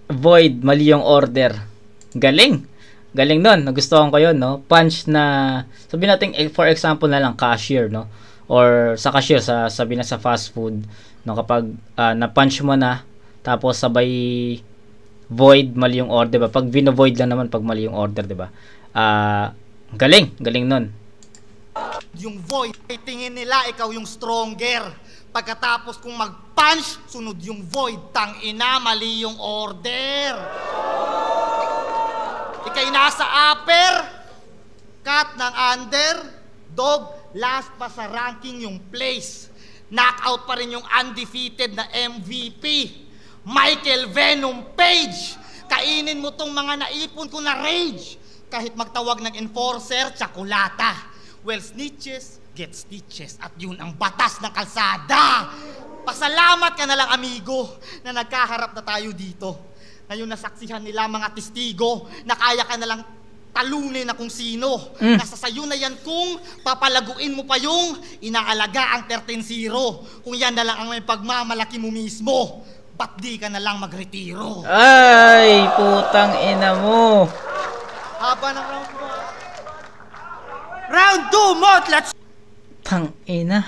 Void, mali yung order. Galing. Galing nun. Nagustuhan ko yun, no? Punch na, sabihin natin, for example na lang, cashier, no? Or sa cashier, sabi na sa fast food, no? Kapag na-punch mo na, tapos sabay void, mali yung order, diba? Pag vino-void lang naman pag mali yung order, diba? Galing. Galing nun. Yung void, tingin nila ikaw yung stronger. Pagkatapos kung mag-punch, sunod yung void. Tang ina, mali yung order. Ika'y nasa upper, cut ng under, dog, last pa sa ranking yung place. Knockout pa rin yung undefeated na MVP. Michael Venom Page. Kainin mo tong mga naipon ko na rage. Kahit magtawag ng enforcer, tsakulata. Well, snitches get stitches. At yun ang batas ng kalsada. Pasalamat ka na lang, amigo, na nagkaharap na tayo dito. Ngayon nasaksihan nila mga testigo na kaya ka na lang talunin na kung sino. Nasa sayo na yan kung papalaguin mo pa yung inaalaga ang 13-0. Kung yan na lang ang may pagmamalaki mo mismo, ba't di ka na lang magretiro? Ay, putang ina mo. Haba ng round 1. Round 2, Mot! Let's... Tang ina.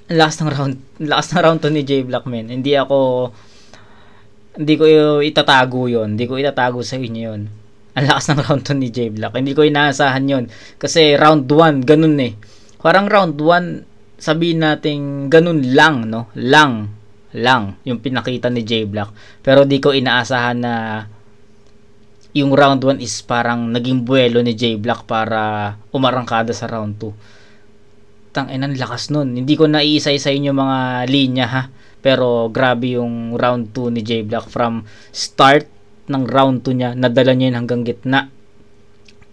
Last ng round to ni J Black, man. Hindi ko itatago yon. Hindi ko itatago sa inyo yon. Ang lakas ng round to ni J Black. Hindi ko inaasahan yon. Kasi round 1, ganun eh. Parang round 1, sabihin natin ganun lang, no? Lang yung pinakita ni J Black. Pero di ko inaasahan na yung round 1 is parang naging buwelo ni J Black para umarangkada sa round 2. Tangina, lakas nun. Hindi ko naiisa-isa yung mga linya, ha. Pero grabe yung round 2 ni J Black. From start ng round 2 niya, nadala niya yun hanggang gitna.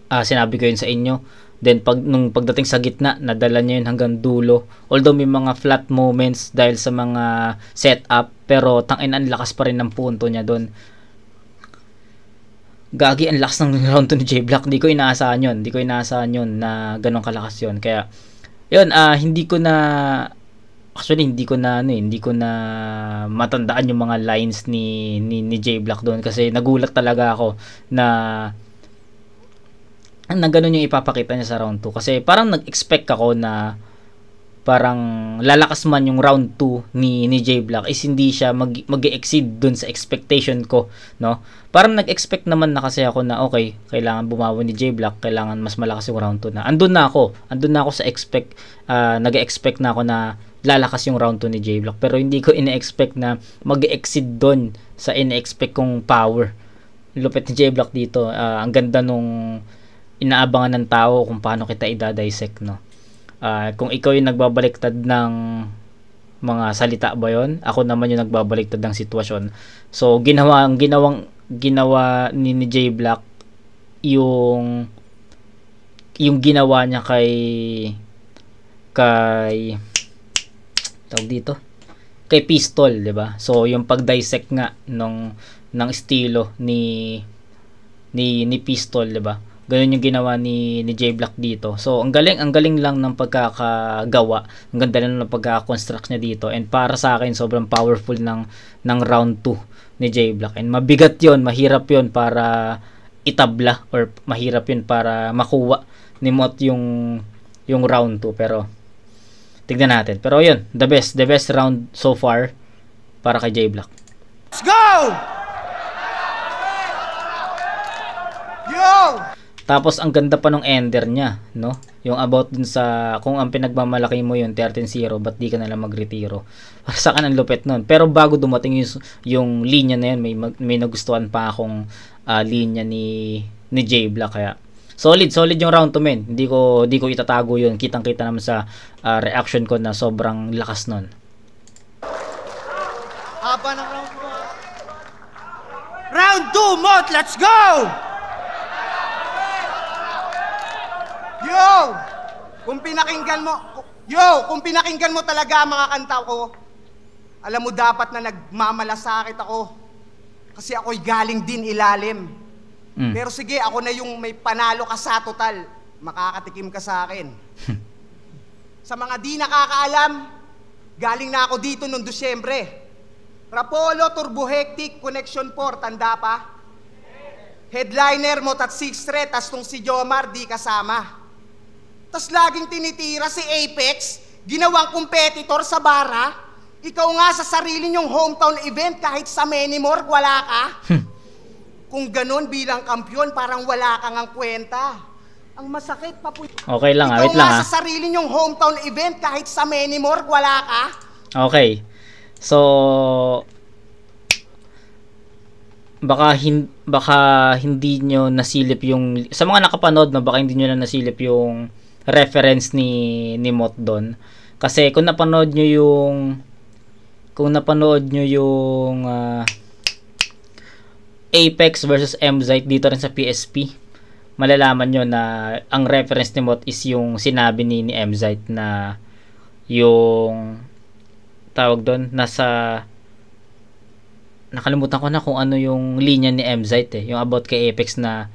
Sinabi ko yun sa inyo. Then nung pagdating sa gitna, nadala niya yun hanggang dulo. Although may mga flat moments dahil sa mga setup, pero tangina, ang lakas pa rin ng punto niya doon. Gagi, ang lakas ng round 2 ni J Black. Hindi ko inaasahan yun na ganun kalakas yun. Kaya yun, hindi ko na matandaan yung mga lines ni J Black doon kasi nagulat talaga ako na ganun yung ipapakita niya sa round 2 kasi parang nag-expect ako na parang lalakas man yung round 2 ni J Black is hindi siya mag-exceed dun sa expectation ko, no? Parang nag-expect naman na kasi ako na okay, kailangan bumawi ni J Black, kailangan mas malakas yung round 2 na. Andun na ako sa nag-expect na ako na lalakas yung round 2 ni J Black, pero hindi ko ina-expect na mag-exceed dun sa ina-expect kong power. Lupit ni J Black dito. Ang ganda nung inaabangan ng tao kung paano kita i-dissect, no? Kung ikaw yung nagbabaliktad ng mga salita ba yon, ako naman yung nagbabaliktad ng sitwasyon. So ginawa ni J Black yung ginawa niya kay tawag dito, kay Pistol, 'di ba? So yung pag-dissect nga ng estilo ni Pistol, 'di ba? Ganun yung ginawa ni J Black dito. So, ang galing lang ng pagkakagawa. Ang ganda lang ng pagkaka-construct niya dito. And para sa akin, sobrang powerful ng round 2 ni J Black. And mabigat 'yon, mahirap 'yon para itabla or mahirap 'yon para makuha ni Mot yung round 2. Pero tignan natin. Pero 'yun, the best round so far para kay J Black. Let's go! Yo! Tapos ang ganda pa nung ender niya, no? Yung about dun sa kung ang pinagmamalaki mo yung 13-0, ba't di ka na lang magretiro? Sa kan ang lupit nun. Pero bago dumating yung linya na yun, may nagustuhan pa akong linya ni J Black, kaya solid yung round to, men. Hindi ko itatago yun. Kitang-kita naman sa reaction ko na sobrang lakas nun. Haba ng round 2. Round 2, Mot! Let's go! Yo! Kung pinakinggan mo talaga mga kanta ko, alam mo dapat na nagmamalasakit ako. Kasi ako'y galing din ilalim. Pero sige, ako na yung may panalo ka sa total. Makakatikim ka sa akin. Sa mga di nakakaalam, galing na ako dito noong Disyembre. Rapolo, Turbo Hectic, Connection 4, tanda pa? Headliner mo at 6 tas tong si Jomar di kasama. Tas laging tinitira si Apex, ginawang competitor sa bara. Ikaw nga sa sarili nyong hometown event kahit sa Menimore wala ka. Kung ganun bilang kampiyon parang wala kang ang kwenta. Ang masakit pa po. Okay lang, wait lang. Ikaw nga sa sarili nyong hometown event kahit sa Menimore wala ka. Okay. So baka hindi nyo nasilip yung sa mga nakapanood, no, baka hindi nyo na nasilip yung reference ni Mot doon. Kasi kung napanood nyo yung Apex versus Mzite dito rin sa PSP, malalaman nyo na ang reference ni Mot is yung sinabi ni Mzite na yung tawag doon, nakalimutan ko na kung ano yung linya ni Mzite yung about kay Apex na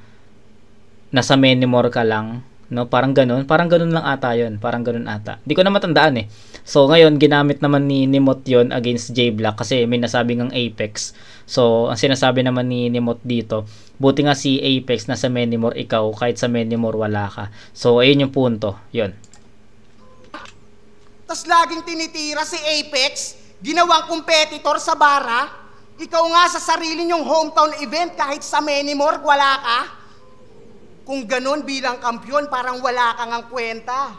nasa Menimore ka lang, no? Parang ganun lang ata yun, parang ganun ata, di ko na matandaan eh. So ngayon ginamit naman ni Mot yun against J Black kasi may nasabi ngang Apex. So ang sinasabi naman ni Mot dito, buti nga si Apex nasa Menimore, ikaw kahit sa Menimore wala ka. So ayun yung punto, yun. Tas laging tinitira si Apex, ginawang competitor sa bara. Ikaw nga sa sarili nyong hometown event kahit sa Menimore wala ka. Kung ganun bilang kampiyon, parang wala kang ang kwenta.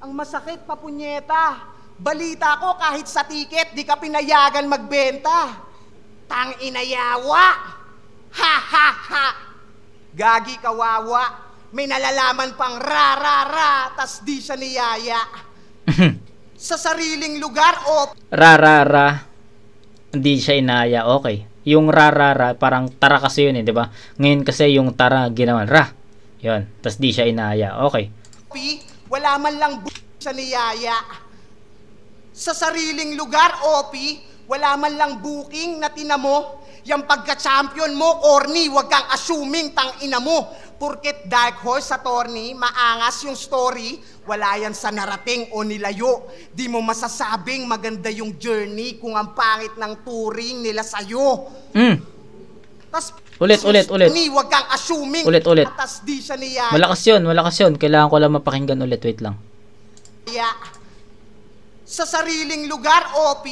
Ang masakit pa punyeta. Balita ko kahit sa tiket, di ka pinayagan magbenta. Tang inayawa. Ha ha ha. Gagi kawawa. May nalalaman pang ra, tas di siya niyaya. Sa sariling lugar o... Ra, hindi siya inaya. Okay. Yung ra, parang tara kasi yun eh, di ba? Ngayon kasi yung tara ginawan ra. Yun, tas di siya inaya. Okay. Wala man lang siya niyaya. Sa sariling lugar, OP, wala man lang booking na tinamo. Yung pagka-champion mo, corny, wag kang assuming tang ina mo. Porket dark horse sa tourney, maangas yung story, wala yan sa narating o nilayo. Di mo masasabing maganda yung journey kung ang pangit ng touring nila sa'yo. Tas Ulit. Wag kang assuming. Ulit. Tas di siya niya. Malakas yun. Kailangan ko lang mapakinggan ulit. Wait lang. Sa sariling lugar, OP,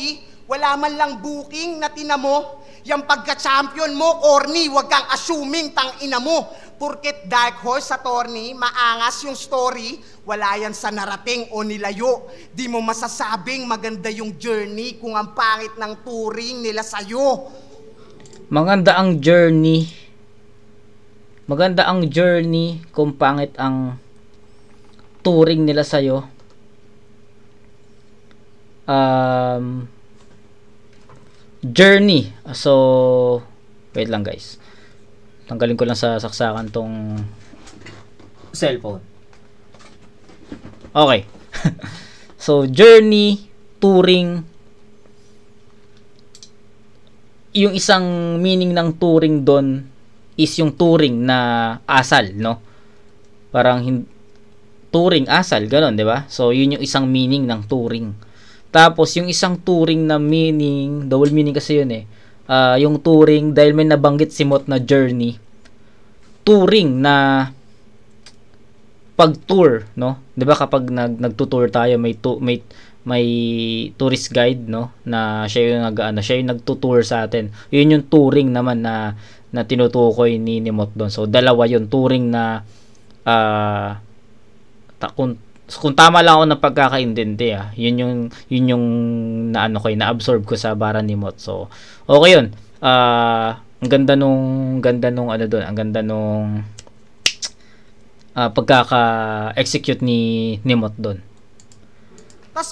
wala man lang booking na tinamo. Yung pagka-champion mo, corny, wag kang assuming tang ina mo. Porket dark horse sa tourney, maangas yung story, wala yan sa narating o nilayo. Di mo masasabing maganda yung journey kung ang pangit ng touring nila sa'yo. Maganda ang journey kung pangit ang touring nila sa'yo. Journey. So, wait lang guys. Tanggalin ko lang sa saksakan tong cellphone. Okay. So, journey, touring. Yung isang meaning ng touring doon is yung touring na asal, no? Parang touring asal, gano'n, 'di ba? So yun yung isang meaning ng touring. Tapos yung isang touring na meaning, double meaning kasi yun eh. Yung touring dahil may nabanggit si Mot na journey. Touring na pag-tour, no? 'Di ba kapag nagtutour tayo, may tourist guide, no, na siya yung siya yung nagtutour sa atin. Yun yung touring naman na tinutukoy ni Mot doon. So dalawa yung touring na kung tama lang ako ng pagkakaintindi, yun yung na-absorb ko sa bara ni Mot. So okay yun. Ang ganda nung doon, ang ganda nung pagkaka-execute ni Mot doon. Tas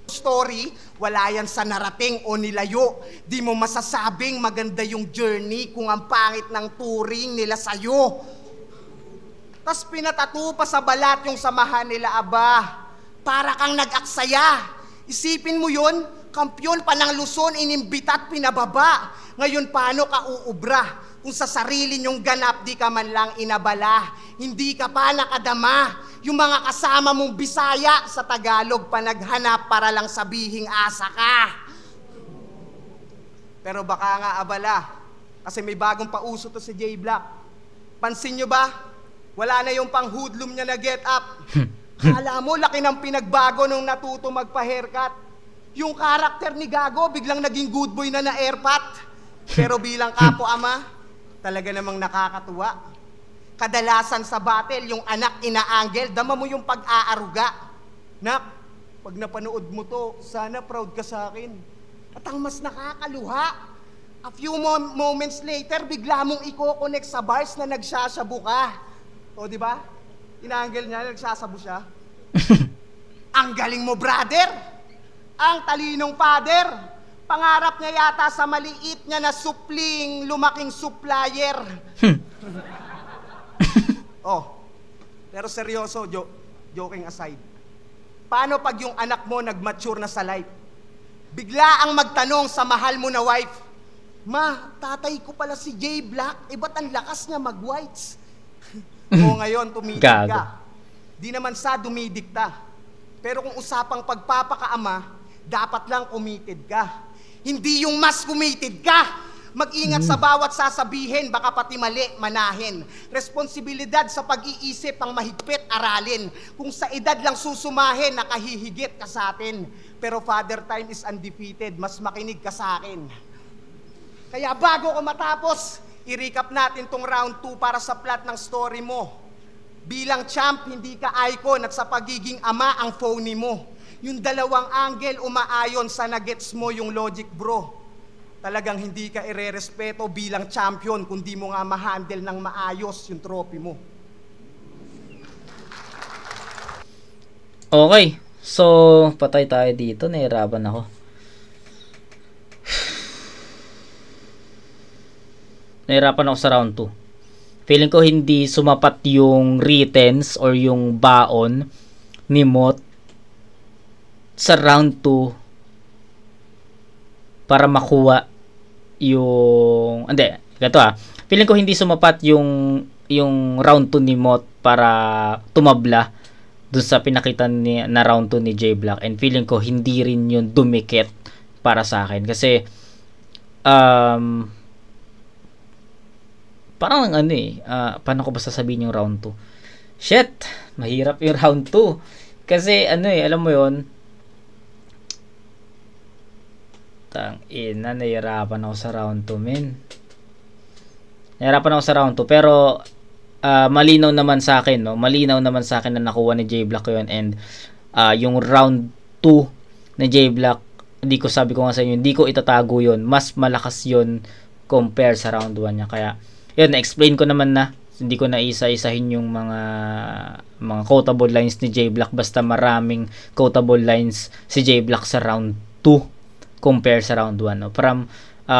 story, wala yan sa narating o nilayo. Di mo masasabing maganda yung journey kung ang pangit ng touring nila sa'yo. Tas pinatato pa sa balat yung samahan nila, aba. Para kang nag-aksaya. Isipin mo yun, kampyon pa ng Luzon, inimbita at pinababa. Ngayon paano ka uubra? Kung sa sarili nyong ganap di ka man lang inabala. Hindi ka pa nakadama. Yung mga kasama mong Bisaya sa Tagalog pa naghanap para lang sabihing asa ka. Pero baka nga abala, kasi may bagong pauso to si J Black. Pansin nyo ba? Wala na yung pang-hoodlum niya na get up. Kala mo, laki ng pinagbago nung natuto magpa-haircut. Yung karakter ni Gago, biglang naging good boy na airpat. Pero bilang kapo-ama, talaga namang nakakatuwa. Kadalasan sa battle, yung anak ina-angle, dama mo yung pag-aaruga. Nak, pag napanood mo to, sana proud ka sa akin. At ang mas nakakaluha, a few moments later, bigla mong i-connect sa bars na nagsasabu ka. O, di ba? Ina-angle niya, nagsasabu siya. Ang galing mo, brother! Ang talinong father! Pangarap niya yata sa maliit niya na supling, lumaking supplier. Oh, pero seryoso, joking aside. Paano pag yung anak mo nag-mature na sa life? Bigla ang magtanong sa mahal mo na wife, Ma, tatay ko pala si J Black, ba't ang lakas niya mag-whites? O ngayon, tumidig ka. Di naman sa dumidikta. Pero kung usapang pagpapakaama, dapat lang committed ka. Hindi yung mas committed ka. Mag-ingat sa bawat sasabihin, baka pati mali, manahin. Responsibilidad sa pag-iisip ang mahigpit aralin. Kung sa edad lang susumahin, nakahihigit ka sa atin. Pero Father Time is undefeated, mas makinig ka sa akin. Kaya bago ko matapos, i-recap natin tong round 2 para sa plot ng story mo. Bilang champ, hindi ka icon at sa pagiging ama ang phony mo. Yung dalawang angle umaayon sa nagets mo yung logic, bro. Talagang hindi ka irerespeto bilang champion kung di mo nga ma-handle ng maayos yung trophy mo. Okay. So, patay tayo dito. Nahirapan ako. Nahirapan ako sa round 2. Feeling ko hindi sumapat yung writtens or yung baon ni Mot sa round 2 para makuha yung feeling ko hindi sumapat yung round 2 ni Mot para tumabla dun sa pinakita na round 2 ni J Black, and feeling ko hindi rin yun dumikit para sa akin kasi parang paano ko ba sasabihin yung round 2? Shit, mahirap yung round 2 kasi alam mo yon, nahirapan ako sa round 2, men. Nahirapan ako sa round 2, pero malinaw naman sa akin, no? Malinaw naman sa akin na nakuha ni J Black yun, and yung round 2 ni J Black, sabi ko nga sa inyo, hindi ko itatago yun. Mas malakas yun compare sa round 1 niya. Kaya, yun, na-explain ko naman na. Hindi ko na isa-isahin yung mga quotable lines ni J Black, basta maraming quotable lines si J Black sa round 2 compare sa round 1, no?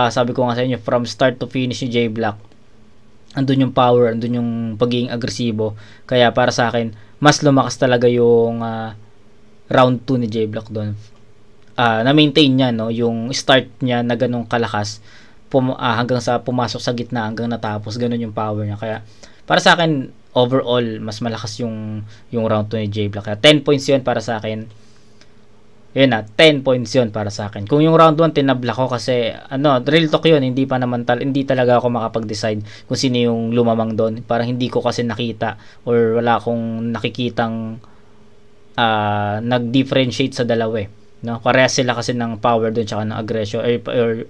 Sabi ko nga sa inyo, from start to finish ni J Black, andun yung power, andun yung pagiging agresibo. Kaya para sa akin, mas lumakas talaga yung round 2 ni J Black doon. Na-maintain niya, no, yung start niya na ganong kalakas hanggang sa pumasok sa gitna, hanggang natapos, ganun yung power niya. Kaya para sa akin, overall mas malakas yung round 2 ni J Black. Kaya 10 points 'yun para sa akin. Yun na, 10 points 'yun para sa akin. Kung yung round 1 tinabla ko kasi real talk 'yun, hindi talaga ako makapag-decide kung sino yung lumamang doon. Parang hindi ko kasi nakita or wala akong nakikitang nag-differentiate sa dalawa eh. No, parehas sila kasi ng power doon tsaka ng aggression or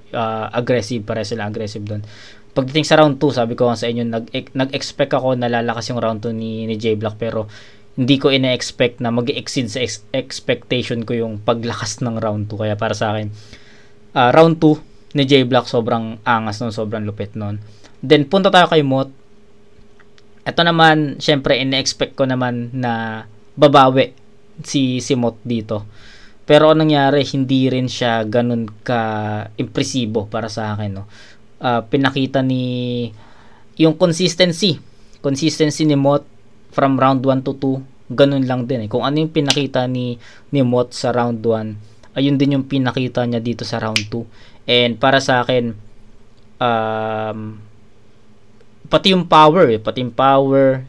aggressive, parehas sila aggressive doon. Pagdating sa round 2, sabi ko nga sa inyo, nag-expect ako na lalakas yung round 2 ni J Black, pero hindi ko ina-expect na mag-exceed sa expectation ko yung paglakas ng round 2. Kaya para sa akin, round 2 ni J Black sobrang angas nun, sobrang lupit nun. Then punta tayo kay Mot. Ito naman, syempre ina-expect ko naman na babawi si Mot dito. Pero anong nangyari, hindi rin siya ganun ka-impresibo para sa akin, no. Pinakita ni yung consistency ni Mot from round 1 to 2, ganun lang din eh. Kung ano yung pinakita ni Mot sa round 1, ayun din yung pinakita niya dito sa round 2. And para sa akin, pati yung power,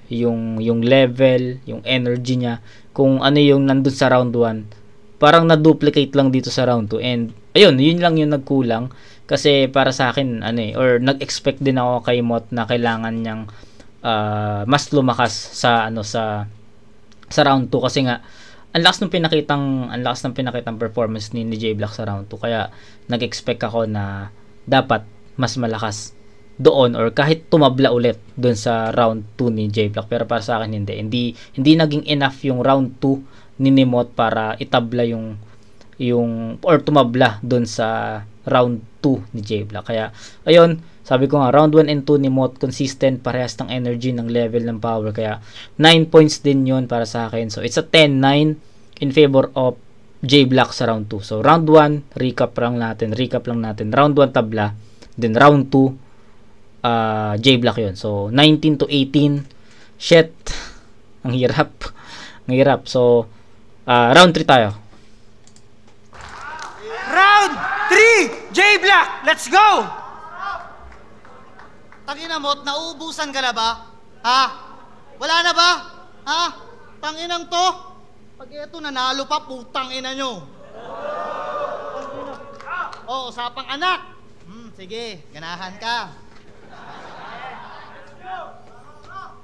yung level, yung energy niya, kung ano yung nandun sa round 1, parang na-duplicate lang dito sa round 2. And ayun, yun lang yung nagkulang. Kasi para sa akin, or nag-expect din ako kay Mot na kailangan niyang mas lumakas sa round 2 kasi nga ang lakas ng pinakitang performance ni J Black sa round 2. Kaya nag-expect ako na dapat mas malakas doon or kahit tumabla ulit doon sa round 2 ni J Black. Pero para sa akin hindi naging enough yung round 2 ni Mot para itabla yung or tumabla doon sa round 2 ni J Black. Kaya ayun, sabi ko nga, round 1 and 2 ni Mot consistent, parehas ng energy, ng level, ng power. Kaya 9 points din yun para sa akin. So it's a 10-9 in favor of J Black sa round 2. So round 1, recap lang natin. Round 1 tabla, then round 2 J Black yun. So 19 to 18. Shit. Ang hirap. So round 3 tayo. Round 3, J Black, let's go! Tangina Mot, nauubusan ka na ba? Ha? Wala na ba? Ha? Tanginang to? Pag ito nanalo pa, putang ina nyo. Oo, usapang anak. Sige, ganahan ka.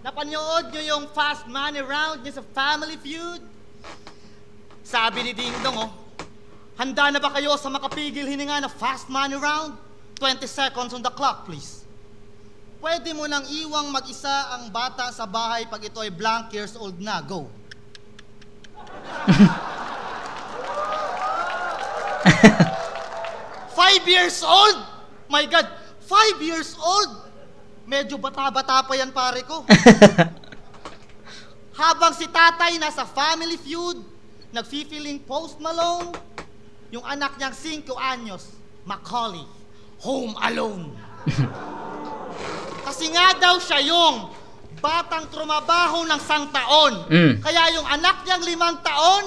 Napanood nyo yung Fast Money Round nyo sa Family Feud? Sabi ni Ding Dong, handa na ba kayo sa makapigil hininga na Fast Money Round? 20 seconds on the clock, please. Pwede mo nang iwang mag-isa ang bata sa bahay pag ito ay blank years old na. Go. Five years old? My God, 5 years old? Medyo bata-bata pa yan, pare ko. Habang si tatay nasa Family Feud, nag-feeling Post Malone, yung anak niyang 5 anyos, Macaulay, home alone. Kasi nga daw siya yung batang trumabaho ng 1 taon. Kaya yung anak niyang 5 taon,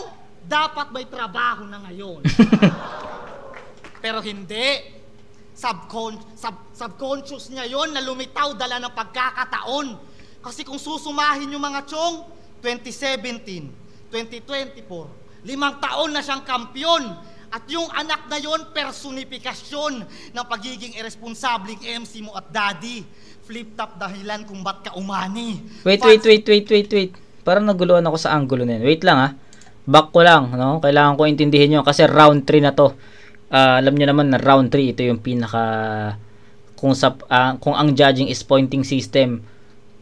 dapat may trabaho na ngayon. Pero hindi. Subconscious niya yon na lumitaw dala ng pagkakataon. Kasi kung susumahin yung mga chong, 2017, 2024, 5 taon na siyang kampyon. At yung anak na yon, personifikasyon ng pagiging irresponsableng MC mo at daddy. Flip-top dahilan kung ba't ka umani. Wait. Parang naguluhan ako sa angulo na yun. Wait lang ha. Back ko lang, no? Kailangan ko intindihin nyo kasi round 3 na to. Alam niyo naman na round 3 ito yung pinaka kung ang judging is pointing system,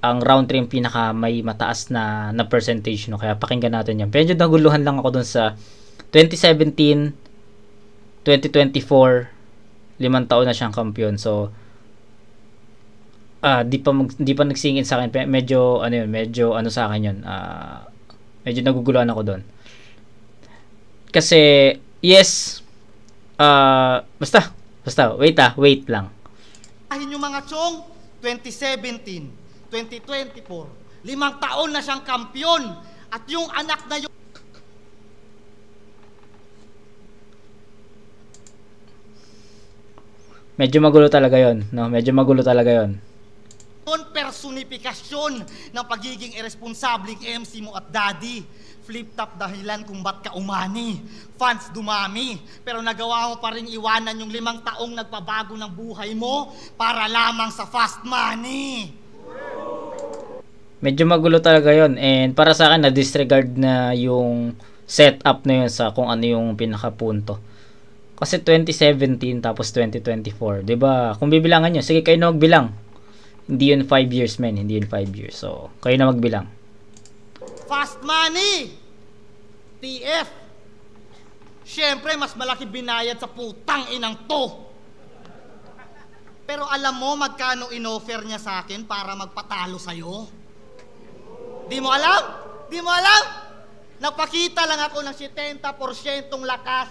ang round 3 yung pinaka may mataas na percentage, no? Kaya pakinggan natin yan. Medyo naguluhan lang ako dun sa 2017, 2024, 5 taon na siyang kampiyon. So di pa nagsingin sa akin. Medyo ano sa akin yun. Medyo naguguluhan ako doon. Kasi yes, basta wait lang. Ahin yung mga chong, 2017, 2024, 5 taon na siyang kampyon. At yung anak na yun, medyo magulo talaga yon, no? Medyo magulo talaga yon. person personifikasyon ng pagiging irresponsableng MC mo at daddy. Flip-top dahilan kung ba't ka umani. Fans dumami, pero nagawa mo pa rin iwanan yung 5 taong nagpabago ng buhay mo para lamang sa fast money. Medyo magulo talaga yon, and para sa akin na-disregard na yung setup na yun sa kung ano yung pinakapunto. Kasi 2017 tapos 2024, 'di ba? Kung bibilangan niyo, sige kayo na magbilang. Hindi yun 5 years, men, hindi yun 5 years. So, kayo na magbilang. Fast money! TF! Siyempre, mas malaki binayad sa putang inang to. Pero alam mo magkano inoffer niya sa akin para magpatalo sa'yo? Di mo alam? Di mo alam? Napakita lang ako ng 70% lakas.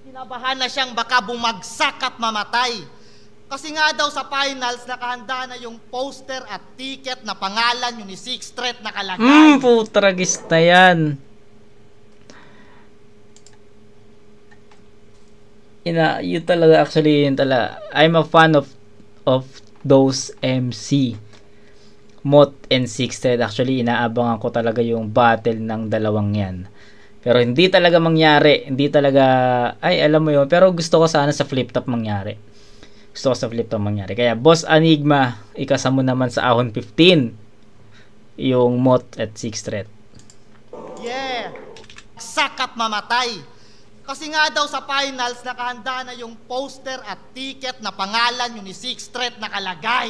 Kinabahan na siyang baka bumagsak at mamatay. Kasi nga daw sa finals, nakahanda na yung poster at ticket na pangalan yung ni Sixth Threat nakalagay. Putragis na yan. Yun talaga, actually, yun talaga. I'm a fan of those MC. Mot and Sixth Threat. Actually, inaabangan ko talaga yung battle ng dalawang yan. Pero hindi talaga mangyari. Hindi talaga, ay, alam mo yun. Pero gusto ko sana sa flip-top mangyari. Gusto ko sa flip-top mangyari. Kaya, Boss Enigma, ikasa mo naman sa Ahon 15 yung Mot at Sixth Threat. Yeah! Sakat mamatay. Kasi nga daw sa finals, nakahanda na yung poster at ticket na pangalan yung ni Sixth Threat nakalagay.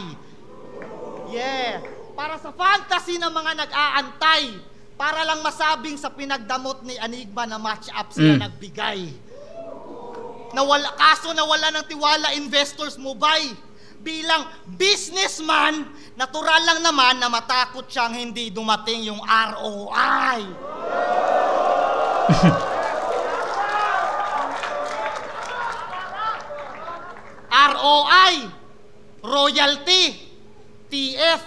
Yeah! Para sa fantasy ng mga nag-aantay, para lang masabing sa pinagdamot ni Enigma na match-up sila nagbigay. Kaso nawala ng tiwala investors mo, bay. Bilang businessman, natural lang naman na matakot siyang hindi dumating yung ROI. ROI, royalty, TF,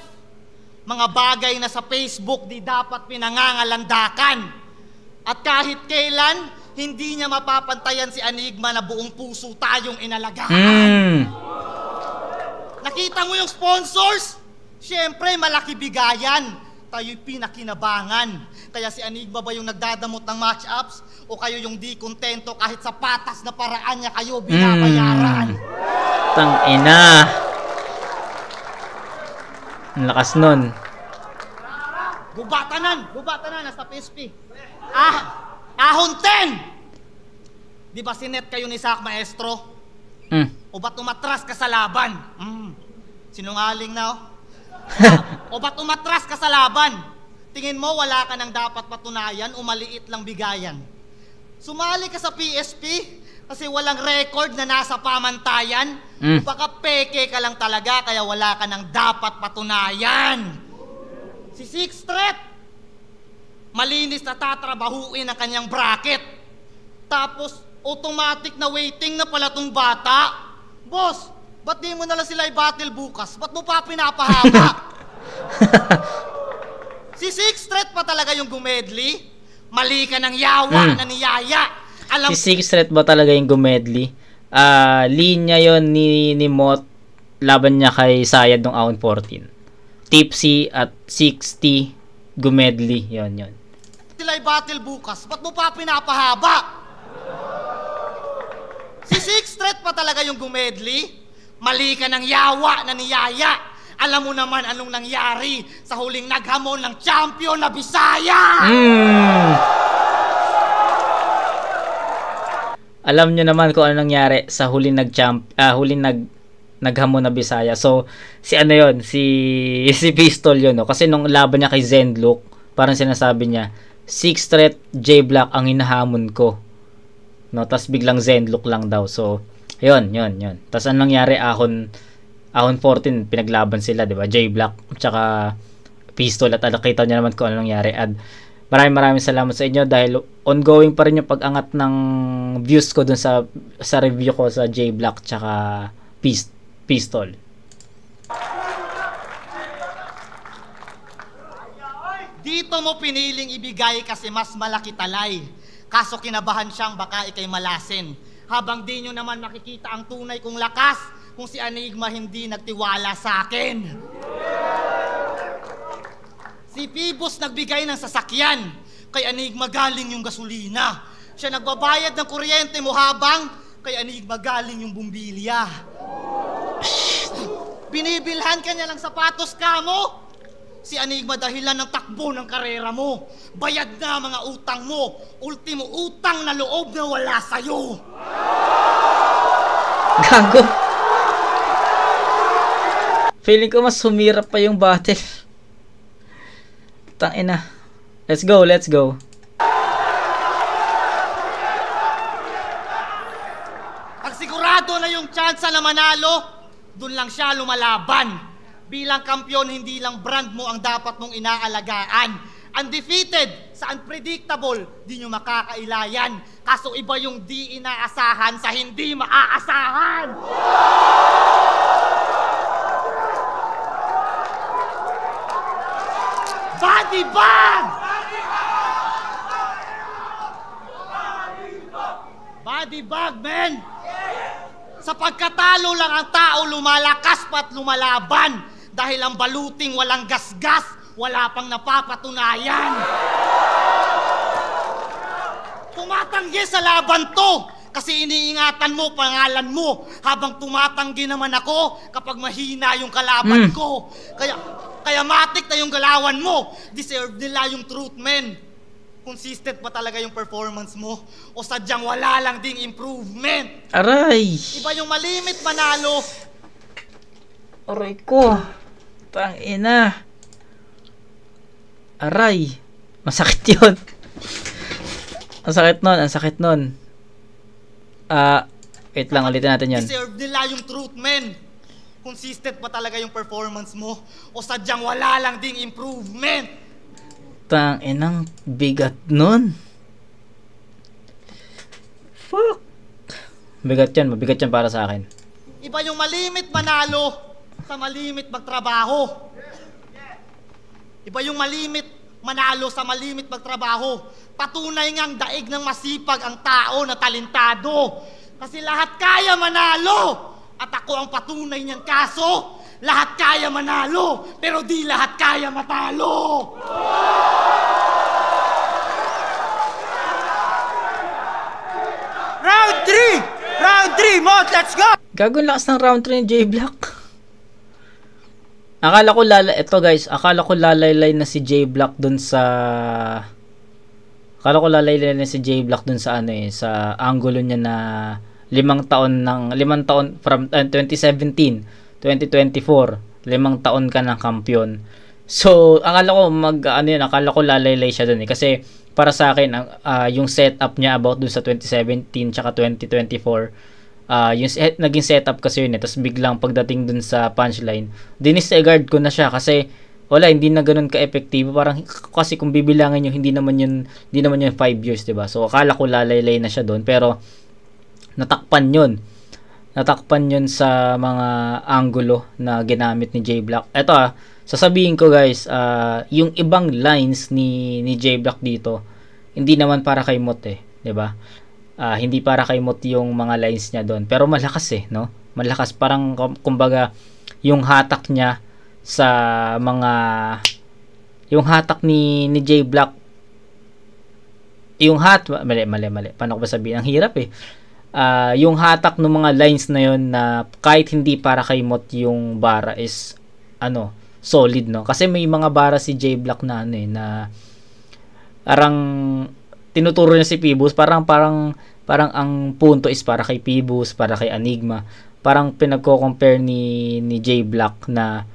mga bagay na sa Facebook di dapat pinangangalandakan. At kahit kailan, hindi niya mapapantayan si Enigma na buong puso tayong inalagaan. Nakita mo yung sponsors? Siyempre, malaki bigayan. Tayo'y pinakinabangan. Kaya si Enigma ba yung nagdadamot ng match-ups? O kayo yung di kontento kahit sa patas na paraan niya kayo binabayaran? Tangina. Ang lakas nun. Gubatanan, nasa PSP. Ahon 10! Di ba sinet kayo ni Sak Maestro? O ba't umatras ka sa laban? Sinungaling na, oh. O ba't umatras ka sa laban? Tingin mo wala ka nang dapat patunayan o maliit lang bigayan? Sumali ka sa PSP kasi walang record na nasa pamantayan? O baka peke ka lang talaga kaya wala ka nang dapat patunayan? Si Sixth Threat, malinis na tatrabahuin ang kanyang bracket. Tapos, automatic na waiting na pala tong bata. Boss, ba't di mo nalang sila i-battle bukas? Ba't mo pa pinapahaba? Si Sixth Threat pa talaga yung gumedli? Mali ka ng yawa na niyaya. Si Sixth Threat ba talaga yung gumedli? Linya yon ni Mot. Laban niya kay Sayad nung Ahon 14. Tipsy at 60 gumedli. Yon. Sila i-battle bukas, ba't mo pa pinapahaba? Si Sixth Threat pa talaga yung gumedli? Mali ka ng yawa na niyaya. Alam mo naman anong nangyari sa huling naghamon ng champion na Bisaya. Alam nyo naman kung ano nangyari sa huling naghamon na Bisaya. So, si ano yun? Si Pistol yun, no? Kasi nung laban niya kay Zenlook, parang sinasabi niya, Sixth Threat, J-Black ang hinahamon ko. No, tas biglang Zenlook lang daw. So, yun. Tas anong nangyari? Ahon 14, pinaglaban sila, di ba? J-Black, tsaka Pistol. At nakita niyo naman kung ano nangyari. At maraming salamat sa inyo dahil ongoing pa rin yung pag-angat ng views ko dun sa review ko sa J-Black, tsaka Pistol. Dito mo piniling ibigay kasi mas malaki talay. Kaso kinabahan siyang baka ikay malasin. Habang di nyo naman makikita ang tunay kong lakas kung si Enigma hindi nagtiwala sa akin. Si Phoebus nagbigay ng sasakyan, kay Enigma galing yung gasolina. Siya nagbabayad ng kuryente mo habang kay Enigma galing yung bumbilya. Binibilhan ka niya ng sapatos ka mo. Si Enigma dahilan ng takbo ng karera mo. Bayad na mga utang mo. Ultimo utang na loob na wala sa'yo. Gago. Feeling ko mas humirap pa yung battle. Tangina. Let's go, let's go. Pag sigurado na yung tsansa na manalo, dun lang siya lumalaban. Bilang kampyon, hindi lang brand mo ang dapat mong inaalagaan. Undefeated sa unpredictable, di nyo makakailayan. Kaso iba yung di inaasahan sa hindi maaasahan. Body bag! Body bag, man! Sa pagkatalo lang ang tao lumalakas pa't lumalaban. Dahil ang baluting walang gasgas, wala pang napapatunayan. Tumatanggi sa laban to kasi iniingatan mo pangalan mo. Habang tumatanggi naman ako kapag mahina yung kalaban ko. Kaya matik na yung galawan mo. Deserve nila yung truth, men. Consistent ba talaga yung performance mo? O sadyang wala lang ding improvement? Aray! Iba yung malimit manalo. Aray ko. Tangina. Aray. Masakit yun. Ang sakit nun, ang sakit nun. Wait lang, ulitin natin yun. Deserve nila yung truth, men. Consistent ba talaga yung performance mo? O sadyang wala lang ding improvement? Tanginang bigat nun. Fuck. Bigat yan, mabigat yan para sa akin. Iba yung malimit manalo sa malimit magtrabaho. Iba yung malimit manalo sa malimit magtrabaho. Patunay ngang daig ng masipag ang tao na talentado. Kasi lahat kaya manalo. At ako ang patunay niyan, kaso lahat kaya manalo, pero di lahat kaya matalo. Round 3! Round 3, Mod, let's go! Gago, lakas ng round 3 ni J-Block. Akala ko lalaylay na si J-Block dun sa sa angulo niya na 5 taon from 2017, 2024, 5 taon ka ng kampiyon. So, akala ko lalaylay siya dun kasi para sa akin yung setup niya about dun sa 2017 tsaka 2024, yung naging setup kasi yun tapos biglang pagdating dun sa punchline, dinisregard ko na siya kasi hindi na ganoon ka-epektibo. Parang kasi kung bibilangin yung hindi naman yun 5 years, 'di ba? So akala ko lalaylay na siya doon, pero natakpan yun sa mga angulo na ginamit ni J-Block. Eto sasabihin ko guys, yung ibang lines ni J-Block dito hindi naman para kay Mot 'di ba? Hindi para kay Mot yung mga lines niya doon, pero malakas no? Malakas, parang kumbaga yung hatak niya sa mga yung hatak ni J-Block, yung mali. Paano ko ba sabihin? Ang hirap yung hatak ng mga lines na yon na kahit hindi para kay Mot yung bara is solid, no? Kasi may mga bara si J-Block na na parang tinuturo niya si Phoebus, parang ang punto is para kay Phoebus, para kay Enigma. Parang pinagko-compare ni J-Block na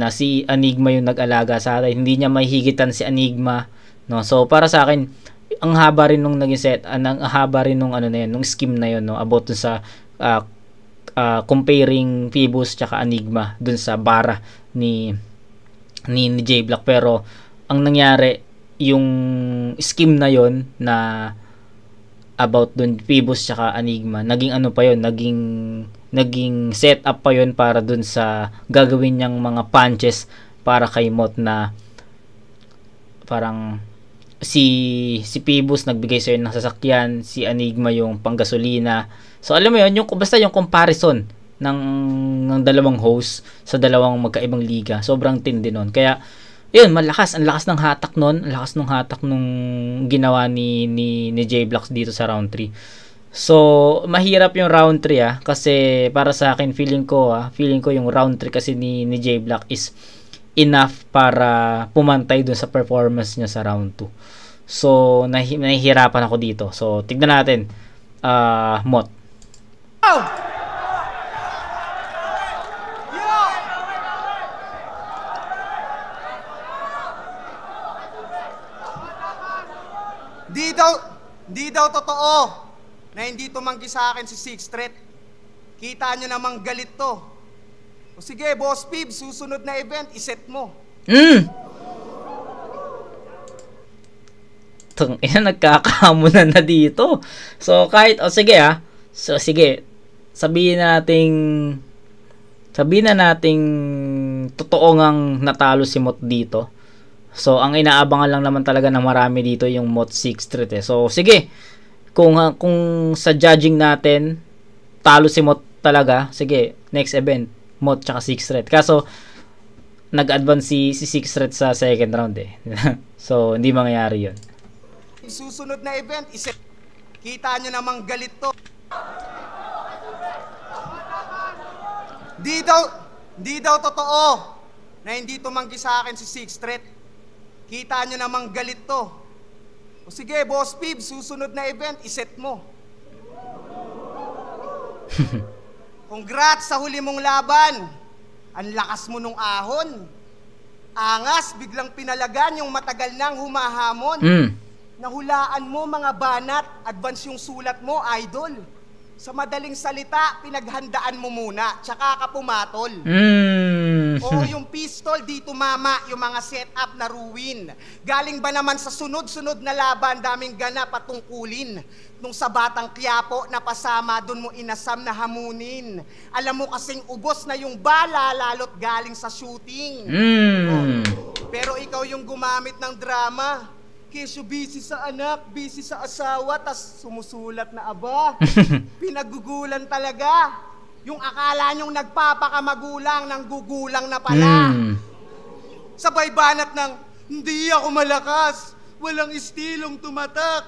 si Enigma yung nag-alaga sa atin. Hindi niya mahihigitan si Enigma, no? So para sa akin, ang haba rin nung naging set, ang haba rin nung nung scheme na yun, no? About sa comparing Phoebus tsaka Enigma dun sa bara ni J-Block. Pero ang nangyari, yung scheme na yon na about dun Phoebus tsaka Enigma, naging naging set up pa yon para dun sa gagawin niyang mga punches para kay Mot, na parang si Phoebus nagbigay sa'yo ng sasakyan, si Enigma yung panggasolina. So alam mo yun, basta yung comparison ng dalawang host sa dalawang magkaibang liga, sobrang tindi nun. Kaya yun, malakas. Ang lakas ng hatak nun. Ang lakas ng hatak nung ginawa ni J-Blocks dito sa round 3. So, mahirap yung round 3 kasi para sa akin, feeling ko yung round 3 kasi ni J-Block is enough para pumantay dun sa performance niya sa round 2. So, nahihirapan ako dito. So, tignan natin. Mot. Oh! Di daw totoo na hindi tumanggi sa akin si Sixth Threat. Kita nyo namang galit to. O sige, Boss Pib, susunod na event, iset mo. Nagkakamunan na dito. So, kahit, sige So, sige, sabihin na nating totoo ngang natalo si Mot dito. So, ang inaabangan lang naman talaga ng marami dito yung Mot 6th Threat So, sige. Kung sa judging natin talo si Mot talaga, sige, next event, Mot tsaka 6th Threat. Kaso, nag-advance si 6th Threat sa second round So, hindi mangyayari yun. Susunod na event, kita nyo namang galit to. Di daw totoo na hindi tumanggi sa akin si Sixth Threat. Kita nyo namang galit to. O sige, Boss Pib, susunod na event, iset mo. Congrats sa huli mong laban. Ang lakas mo nung ahon. Angas, biglang pinalagan yung matagal nang humahamon. Nahulaan mo mga banat, advance yung sulat mo, idol. Sa madaling salita, pinaghandaan mo muna, tsaka ka pumatol. Oo, yung pistol, di tumama yung mga setup na ruin. Galing ba naman sa sunod-sunod na laban, daming ganap at tungkulin. Nung sa Batang Quiapo, napasama, dun mo inasam na hamunin. Alam mo kasing ubos na yung bala, lalot galing sa shooting. Pero ikaw yung gumamit ng drama. Kesyo busy sa anak, busy sa asawa, tas sumusulat na aba. Pinagugulan talaga. Yung akala nyong nagpapakamagulang, nang gugulang na pala. Sabay banat ng, hindi ako malakas, walang istilong tumatak.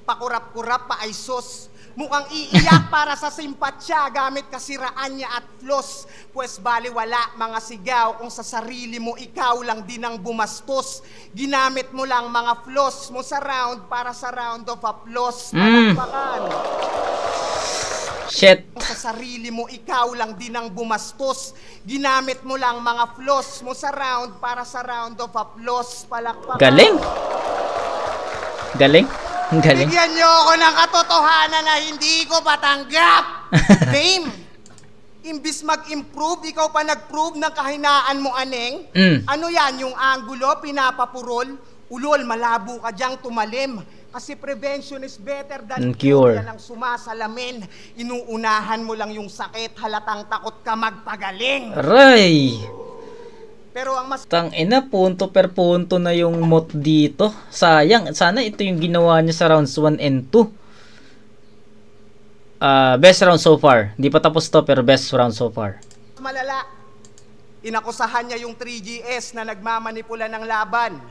Pakurap-kurap pa ay sos. Mukhang iiyak para sa simpatsya gamit kasiraan niya at flaws. Pues baliwala mga sigaw kung sa sarili mo ikaw lang din ang bumastos. Ginamit mo lang mga flaws mo sa round para sa round of applause. Palakpakan. Shit. Kung sa sarili mo ikaw lang din ang bumastos. Ginamit mo lang mga flaws mo sa round para sa round of applause. Palakpakan. Galing. Galing. Galing. Bigyan niyo ako ng katotohanan na hindi ko patanggap. Dame, imbis mag-improve, ikaw pa nag-prove ng kahinaan mo, aneng. Ano yan, yung angulo, pinapapurol, ulol, malabo ka diyang tumalim. Kasi prevention is better than cure. Yan ang sumasalamin. Inuunahan mo lang yung sakit, halatang takot ka magpagaling. Aray! Pero ang mas tangina, punto per punto na yung Mot dito. Sayang, sana ito yung ginawa niya sa rounds 1 and 2. Best round so far. Hindi pa tapos to, pero best round so far. malala, inakusahan niya yung 3GS na nagmamanipula ng laban.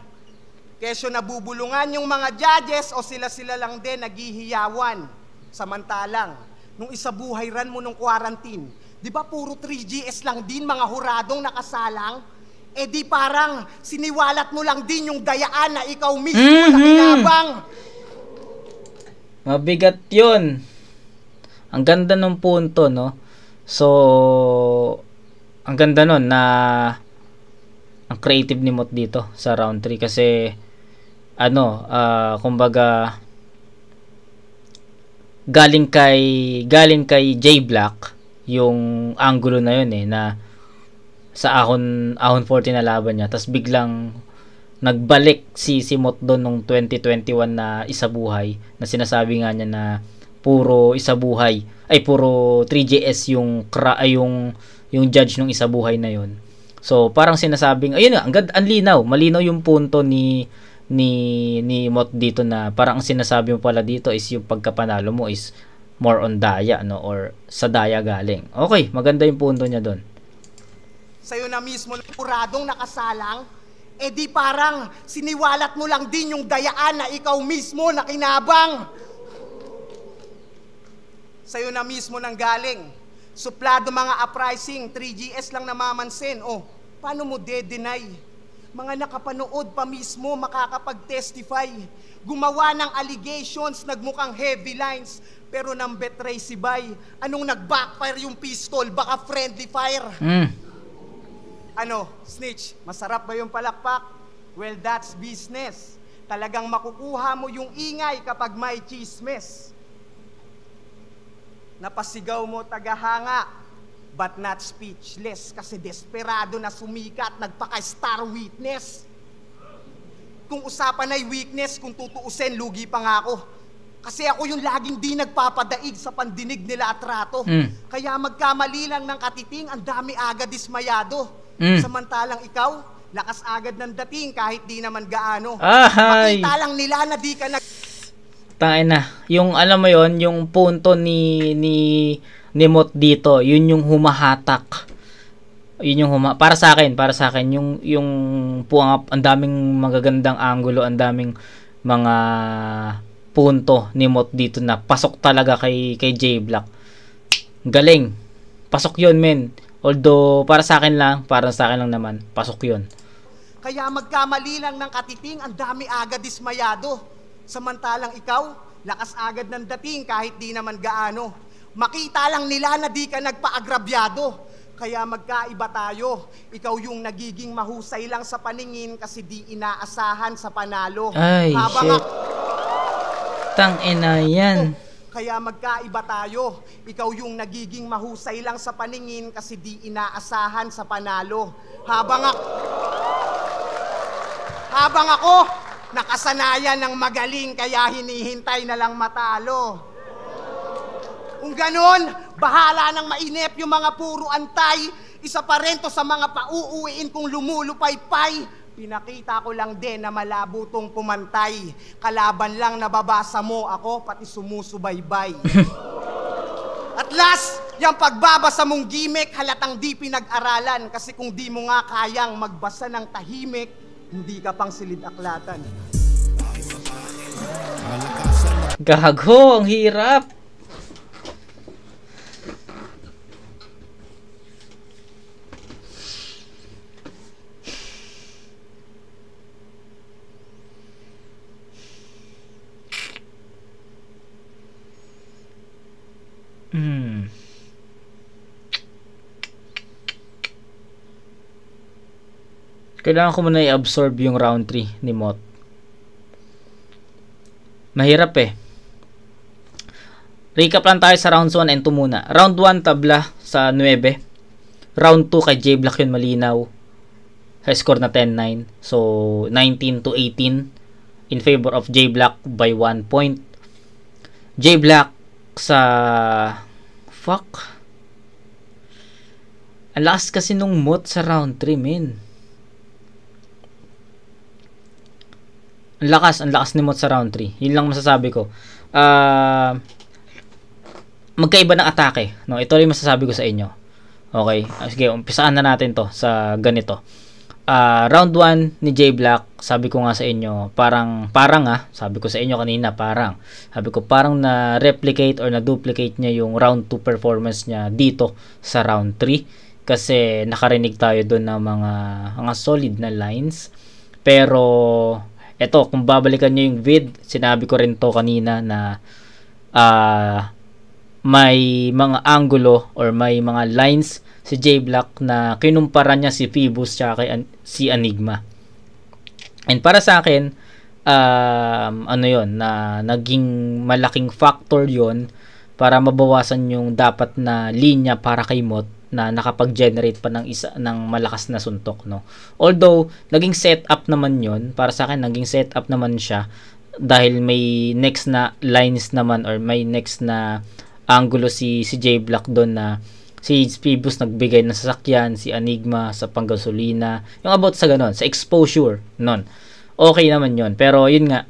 Kesyo nabubulungan yung mga judges o sila-sila lang din naghihiyawan. Samantalang, nung isabuhay ran mo nung quarantine, di ba puro 3GS lang din mga huradong nakasalang? Eh di parang siniwalat mo lang din yung dayaan na ikaw mismo nakinabang. Mabigat yun. Ang ganda ng punto, no? So, ang ganda nun na ang creative ni Mot dito sa round 3 kasi kumbaga galing kay J Black yung angulo na yun na sa ahon 40 na laban niya, tapos biglang nagbalik si Mot doon nung 2021 na isabuhay, na sinasabi nga niya na puro isabuhay ay puro 3JS yung judge nung isabuhay na yun. So parang sinasabing ayun nga, ang linaw, malinaw yung punto ni Mot dito, na parang ang sinasabi mo pala dito is yung pagkapanalo mo is more on daya, no, or sa daya galing. Okay, maganda yung punto niya doon. Sa'yo na mismo na puradong nakasalang, Eh di parang siniwalat mo lang din yung dayaan na ikaw mismo nakinabang. Sa'yo na mismo nang galing. Suplado mga uprising, 3GS lang namamansin. Oh, paano mo de-deny? Mga nakapanood pa mismo makakapag-testify. Gumawa ng allegations, nagmukhang heavy lines, pero nang betray si Bay. Anong nag-backfire yung pistol? Baka friendly fire. Ano, snitch, masarap ba yung palakpak? Well, that's business. Talagang makukuha mo yung ingay kapag may chismes. Napasigaw mo tagahanga, but not speechless, kasi desperado na sumikat, nagpaka-star witness. Kung usapan ay weakness, kung tutuusin, lugi pa nga ako. Kasi ako yung laging di nagpapadaig sa pandinig nila at rato. Kaya magkamali lang ng katiting, ang dami agad dismayado. Samantalang ikaw, lakas agad ng dating kahit di naman gaano. Makita lang nila na di ka Tangin na. Yung alam mo yon, yung punto ni Mot dito, yun yung humahatak. Yun yung para sa akin yung ang daming magagandang angulo, ang daming mga punto ni Mot dito na pasok talaga kay J Black. Galing. Pasok yun, men. Although para sa akin lang naman, pasok yun. Kaya magkamali lang ng katiting, ang dami agad dismayado. Samantalang ikaw, lakas agad ng dating kahit di naman gaano. Makita lang nila na di ka nagpa-agrabyado. Kaya magkaiba tayo. Ikaw yung nagiging mahusay lang sa paningin kasi di inaasahan sa panalo. Ay, shit. Tangina yan. Kaya magkaiba tayo. Ikaw yung nagiging mahusay lang sa paningin kasi di inaasahan sa panalo. Habang ako, nakasanayan ng magaling kaya hinihintay na lang matalo. Kung ganon, bahala nang mainip yung mga puro antay. Isa pa rin to sa mga pauuwiin kung lumulupaypay. Pinakita ko lang din na malabo tong pumantay. Kalaban lang nababasa mo ako, pati sumusubaybay. At last, yung pagbabasa mong gimmick, halatang di pinag-aralan. Kasi kung di mo nga kayang magbasa ng tahimik, hindi ka pang silid-aklatan. Gago, ang hirap. Kailangan ko muna i-absorb yung round 3 ni Mot. Mahirap eh. Recap lang tayo sa rounds 1 and 2 muna. Round 1, tabla sa 9. Round 2 kay J Black yun malinaw. High score na 10-9. So, 19 to 18 in favor of J Black by 1 point. J Black sa... Fuck. Ang lakas kasi nung Mot sa round 3, men. Ang lakas ni Mot sa round 3. Yun lang masasabi ko. Magkaiba ng atake. No? Ito rin masasabi ko sa inyo. Okay. Sige, umpisaan na natin to sa ganito. Round 1 ni J Black, sabi ko nga sa inyo, parang sabi ko sa inyo kanina, sabi ko parang na-replicate or na-duplicate niya yung round 2 performance niya dito sa round 3. Kasi nakarinig tayo doon ng mga solid na lines. Pero eto, kung babalikan nyo yung vid, sinabi ko rin to kanina na may mga angulo or may mga lines si J Black na kinumpara niya si Phoebus tsaka si Enigma. And para sa akin, ano yon, na naging malaking factor yon para mabawasan yung dapat na linya para kay Mot na nakapag-generate pa ng malakas na suntok, no. Although naging setup naman 'yon, para sa akin naging setup naman siya dahil may next na lines naman or may next na angulo si J Black doon na si Phoebus nagbigay ng sasakyan, si Enigma sa panggasolina, yung about sa ganon, sa exposure non. Okay naman 'yon, pero yun nga,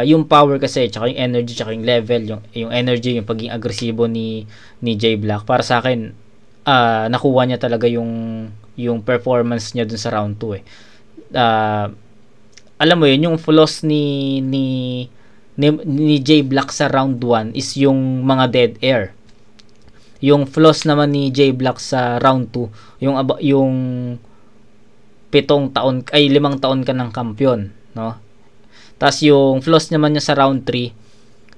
yung power kasi tsaka yung energy tsaka yung level, yung energy, yung pagiging agresibo ni J Black, para sa akin nakuha niya talaga yung performance niya dun sa round 2 eh. alam mo yun, yung flaws ni J Black sa round 1 is yung mga dead air. Yung flaws naman ni J Black sa round 2, yung 5 taon ka ng kampiyon, no? Tapos yung flaws naman niya sa round 3,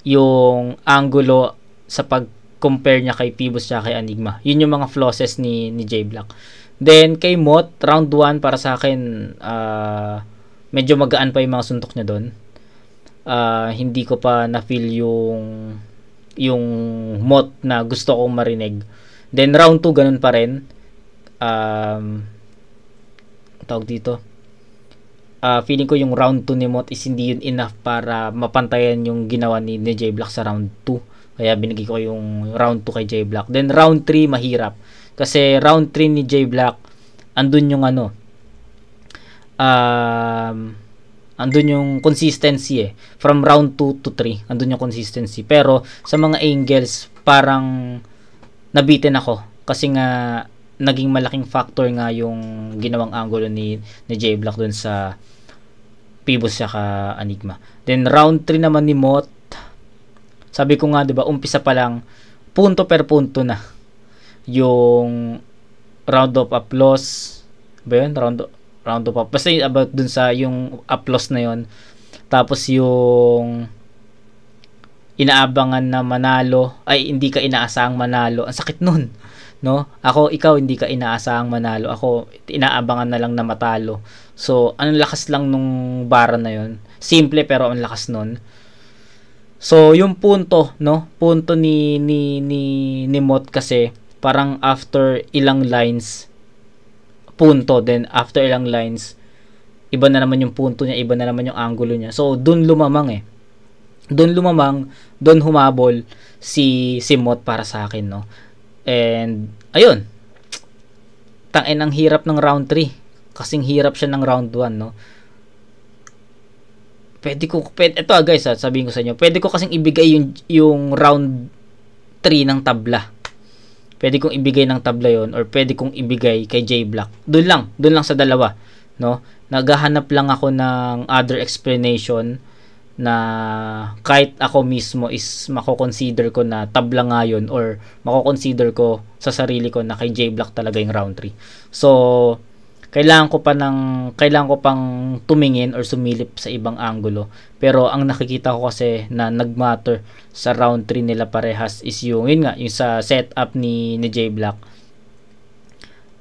yung angulo sa pag-compare niya kay Phoebus at kay Enigma. Yun yung mga flaws ni J Black. Then kay Moth, round 1 para sa akin, medyo magaan pa yung mga suntok niya doon. Hindi ko pa na-feel yung Moth na gusto kong marinig. Then round 2 ganun pa rin. Tawag dito. Feeling ko yung round 2 ni Moth is hindi yun enough para mapantayan yung ginawa ni J Black sa round 2. Kaya binigay ko yung round 2 kay J Black. Then round 3 mahirap. Kasi round 3 ni J Black, andun yung andun yung consistency from round 2 to 3 andun yung consistency, pero sa mga angles parang nabitin ako kasi nga naging malaking factor nga yung ginawang angulo ni J Black dun sa Phoebus saka Enigma. Then round 3 naman ni Moth, sabi ko nga 'di ba, umpisa pa lang punto per punto na yung round of applause ba yun? Round of applause. Basta about dun sa yung applause na yon. Tapos yung inaabangan na manalo, ay hindi ka inaasahang manalo. Ang sakit nun, no? Ikaw hindi ka inaasahang manalo. Ako, inaabangan na lang na matalo. So, ang lakas lang nung bara na yon. Simple pero ang lakas nun. So, yung punto, no? Punto ni Moth kasi parang after ilang lines punto, then after ilang lines iba na naman yung punto niya, iba na naman yung angulo niya. So doon lumamang doon humabol si Moth para sa akin, no? And ayun, tangin ang hirap ng round 3 kasing hirap siya ng round 1, no? Ito guys, sabihin ko sa inyo, pwede ko kasing ibigay yung round 3 ng tabla. Pwede kong ibigay ng tabla yon, or pwede kong ibigay kay J Black. Doon lang sa dalawa, no? Naghahanap lang ako ng other explanation na kahit ako mismo is mako-consider ko na tabla nga yun, or mako-consider ko sa sarili ko na kay J Black talaga yung round 3. So, kailangan ko pang tumingin or sumilip sa ibang angulo. Pero ang nakikita ko kasi na nagmatter sa round 3 nila parehas is yung sa setup ni J Black.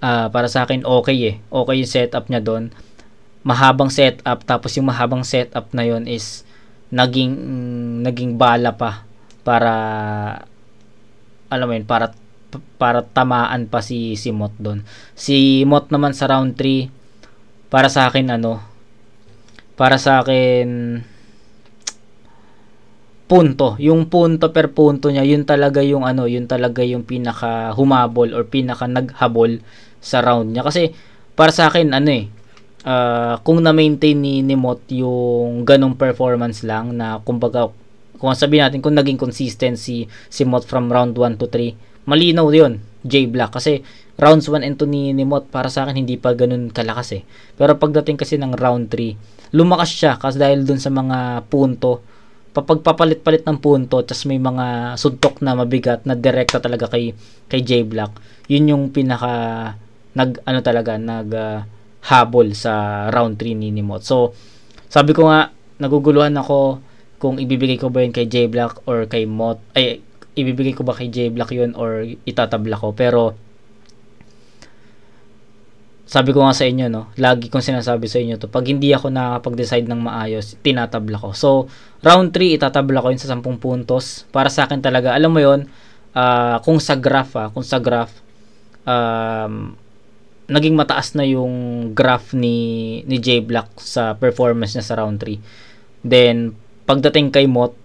Para sa akin okay yung setup niya doon. Mahabang setup, tapos yung mahabang setup na yon is naging bala pa para alam mo yun, para tamaan pa si Moth doon. Si Moth naman sa round 3 para sa akin punto. Yung punto per punto niya, yun talaga yung pinaka humabol or pinaka naghabol sa round niya. Kasi para sa akin kung na-maintain ni Moth yung ganong performance lang na kumbaga, kung sabihin natin kung naging consistency si Moth from round 1 to 3, malinaw yun J Black, kasi rounds 1 and 2 ni Moth para sa akin hindi pa ganun kalakas pero pagdating kasi ng round 3 lumakas siya kasi dahil dun sa mga punto, pagpapalit-palit ng punto, tas may mga suntok na mabigat na direkta talaga kay J Black. Yun yung pinaka habol sa round 3 ni Moth. So sabi ko nga, naguguluhan ako kung ibibigay ko ba yun kay J Black or kay Moth, ibibigay ko ba kay J Black yun or itatabla ko. Pero sabi ko nga sa inyo, no, lagi kong sinasabi sa inyo to, pag hindi ako nakakapag-decide ng maayos, tinatabla ko. So round 3 itatabla ko yun sa 10 puntos. Para sa akin talaga, alam mo yun, kung sa graph naging mataas na yung graph ni J Black sa performance niya sa round 3. Then pagdating kay Moth,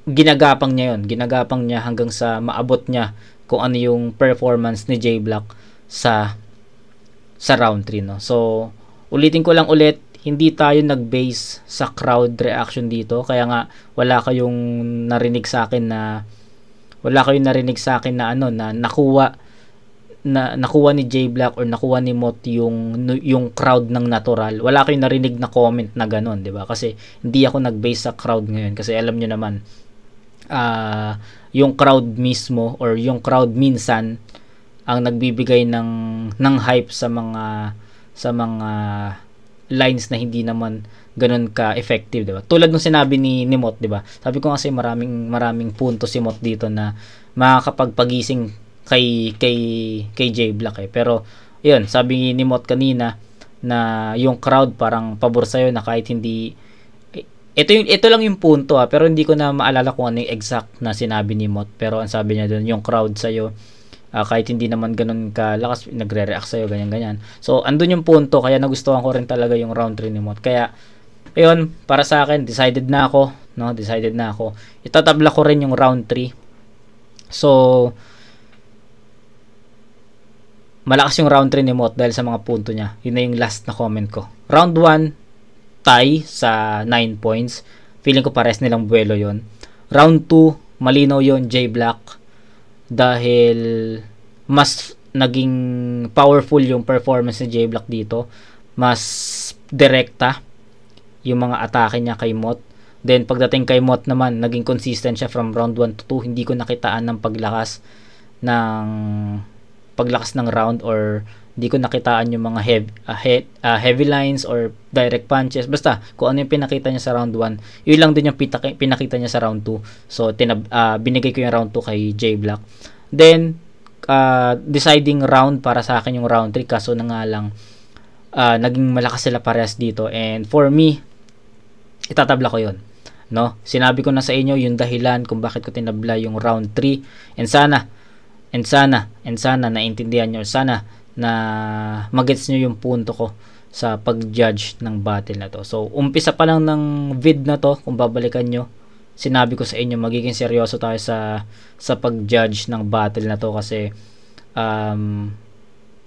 ginagapang niya hanggang sa maabot niya kung ano yung performance ni J Black sa round 3, no? So ulitin ko lang ulit, hindi tayo nag-base sa crowd reaction dito, kaya nga wala kayong narinig sa akin na nakuha nakuha ni J Black or nakuha ni Mot yung crowd ng natural. Wala kayong narinig na comment na ganun, 'di ba? Kasi hindi ako nag-base sa crowd ngayon kasi alam niyo naman yung crowd mismo or yung crowd minsan ang nagbibigay ng hype sa mga lines na hindi naman ganun ka effective, 'di ba? Tulad nung sinabi ni Mot, 'di ba? Sabi ko kasi maraming punto si Mot dito na makakapagpagising kay J Black pero yun, sabi ni Mot kanina na yung crowd parang pabor sa'yo na kahit hindi ito lang yung punto pero hindi ko na maalala kung ano yung exact na sinabi ni Mot, pero ang sabi niya doon yung crowd sa'yo kahit hindi naman ganun kalakas nagre-react sa'yo ganyan. So andun yung punto, kaya nagustuhan ko rin talaga yung round 3 ni Mot. Kaya ayun, para sa akin decided na ako. Itatabla ko rin yung round 3. So malakas yung round 3 ni Mot dahil sa mga punto niya. Yun na yung last na comment ko. Round 1, tie sa 9 points. Feeling ko pares nilang buwelo yon. Round 2, malinaw yon J Black. Dahil mas naging powerful yung performance ni J Black dito. Mas direkta yung mga atake niya kay Mot. Then pagdating kay Mot naman, naging consistent siya from round 1 to 2. Hindi ko nakitaan ng paglakas ng round or di ko nakitaan yung mga heavy lines or direct punches. Basta kung ano yung pinakita niya sa round 1, yun lang din yung pinakita niya sa round 2. So binigay ko yung round 2 kay J Black. Then deciding round para sa akin yung round 3, kaso na nga lang naging malakas sila parehas dito, and for me itatabla ko yun, no? Sinabi ko na sa inyo yung dahilan kung bakit ko tinabla yung round 3, and sana naintindihan nyo, sana na magets nyo yung punto ko sa pag-judge ng battle na to. So umpisa pa lang ng vid na to, kung babalikan nyo, sinabi ko sa inyo magiging seryoso tayo sa pag-judge ng battle na to kasi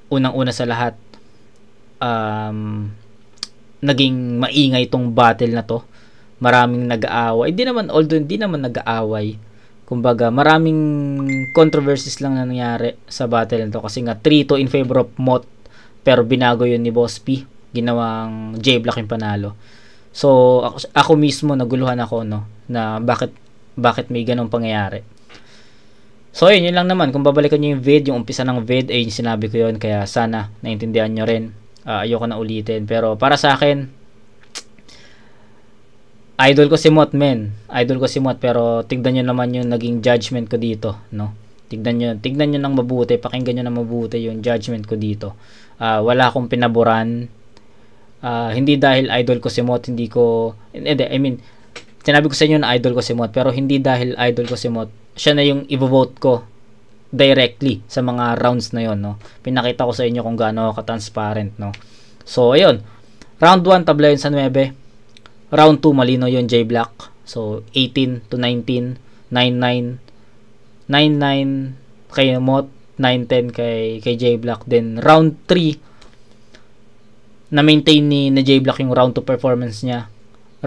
unang-una sa lahat naging maingay tong battle na to. Maraming nag-aaway, hindi naman nag-aaway, kumbaga maraming controversies lang na nangyari sa battle nito kasi nga 3-2 in favor of Mot, pero binago yun ni Boss P, ginawang J Black yung panalo. So ako mismo naguluhan ako, no, na bakit may ganong pangyayari. So yun lang naman, kung babalikan nyo yung vid, yung umpisa ng vid ay sinabi ko yun, kaya sana naintindihan nyo rin. Ayoko na ulitin, pero para sa akin idol ko si Mot, pero tignan nyo naman yung naging judgment ko dito, no? Tignan nyo ng mabuti, pakinggan nyo ng mabuti yung judgment ko dito. Wala akong pinaboran. Hindi dahil idol ko si Mot, sinabi ko sa inyo na idol ko si Mot, pero hindi dahil idol ko si Mot, siya na yung i-vote ko directly sa mga rounds na yon, no? Pinakita ko sa inyo kung gaano ka-transparent, no? So ayun, round 1 tabla yun sa 9. Round 2, malino yun J Black. So, 18 to 19, 9-9, 9-9 kay Mot, 9-10 kay J Black. Then, round 3, na-maintain ni J Black yung round 2 performance niya.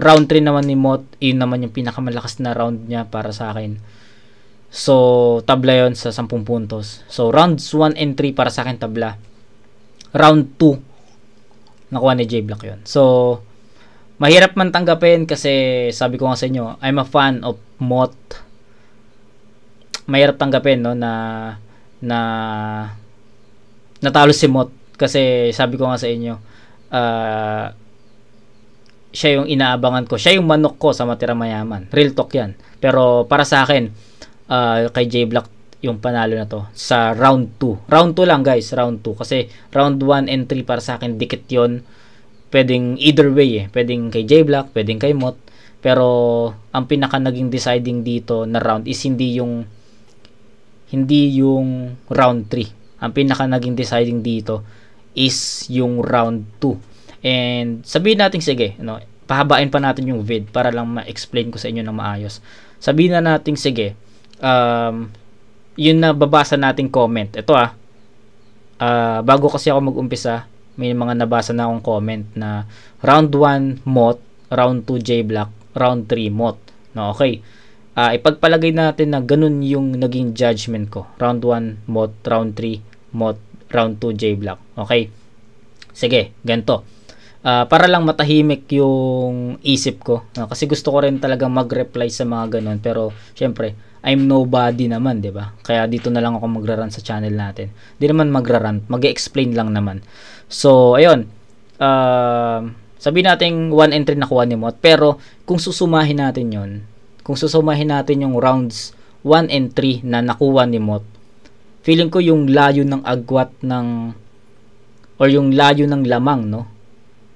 Round 3 naman ni Mot, yun naman yung pinakamalakas na round niya para sa akin. So, tabla yun sa 10 puntos. So, rounds 1 and 3 para sa akin tabla. Round 2, nakuha ni J Black yun. So, mahirap man tanggapin kasi sabi ko nga sa inyo, I'm a fan of Mot. Mahirap tanggapin, no, na natalo si Mot kasi sabi ko nga sa inyo, siya yung inaabangan ko, siya yung manok ko sa Matira Mayaman. Real talk yan. Pero para sa akin, kay J Black yung panalo na to sa round 2. Round 2 lang guys, round 2 kasi round 1 and 3 para sa akin dikit yon. Pwedeng either way pwedeng kay J Black, pwedeng kay Mot, pero ang pinaka naging deciding dito na round is hindi yung round 3. Ang pinaka naging deciding dito is yung round 2. And sabihin natin, sige, no, pahabain pa natin yung vid para lang ma-explain ko sa inyo ng maayos. Sabihin na natin, sige, yun na babasa nating comment. Ito bago kasi ako mag-umpisa, may mga nabasa na akong comment na round 1 Mot, round 2 J Black, round 3 Mot. No, okay. Ipagpalagay natin na ganun yung naging judgment ko. Round 1 Mot, round 3 Mot, round 2 J-Block. Okay? Sige, ganito. Para lang matahimik yung isip ko. Kasi gusto ko rin talagang mag-reply sa mga ganun. Pero, syempre, I'm nobody naman, di ba? Kaya dito na lang ako magra-run sa channel natin. Di naman magra-run, mag-explain lang naman. So, ayun. Sabihin natin 1 and 3 nakuha ni Mot. Pero, kung susumahin natin yon, kung susumahin natin yung rounds 1 and 3 na nakuha ni Mot, feeling ko yung layo ng agwat ng, or yung layo ng lamang, no?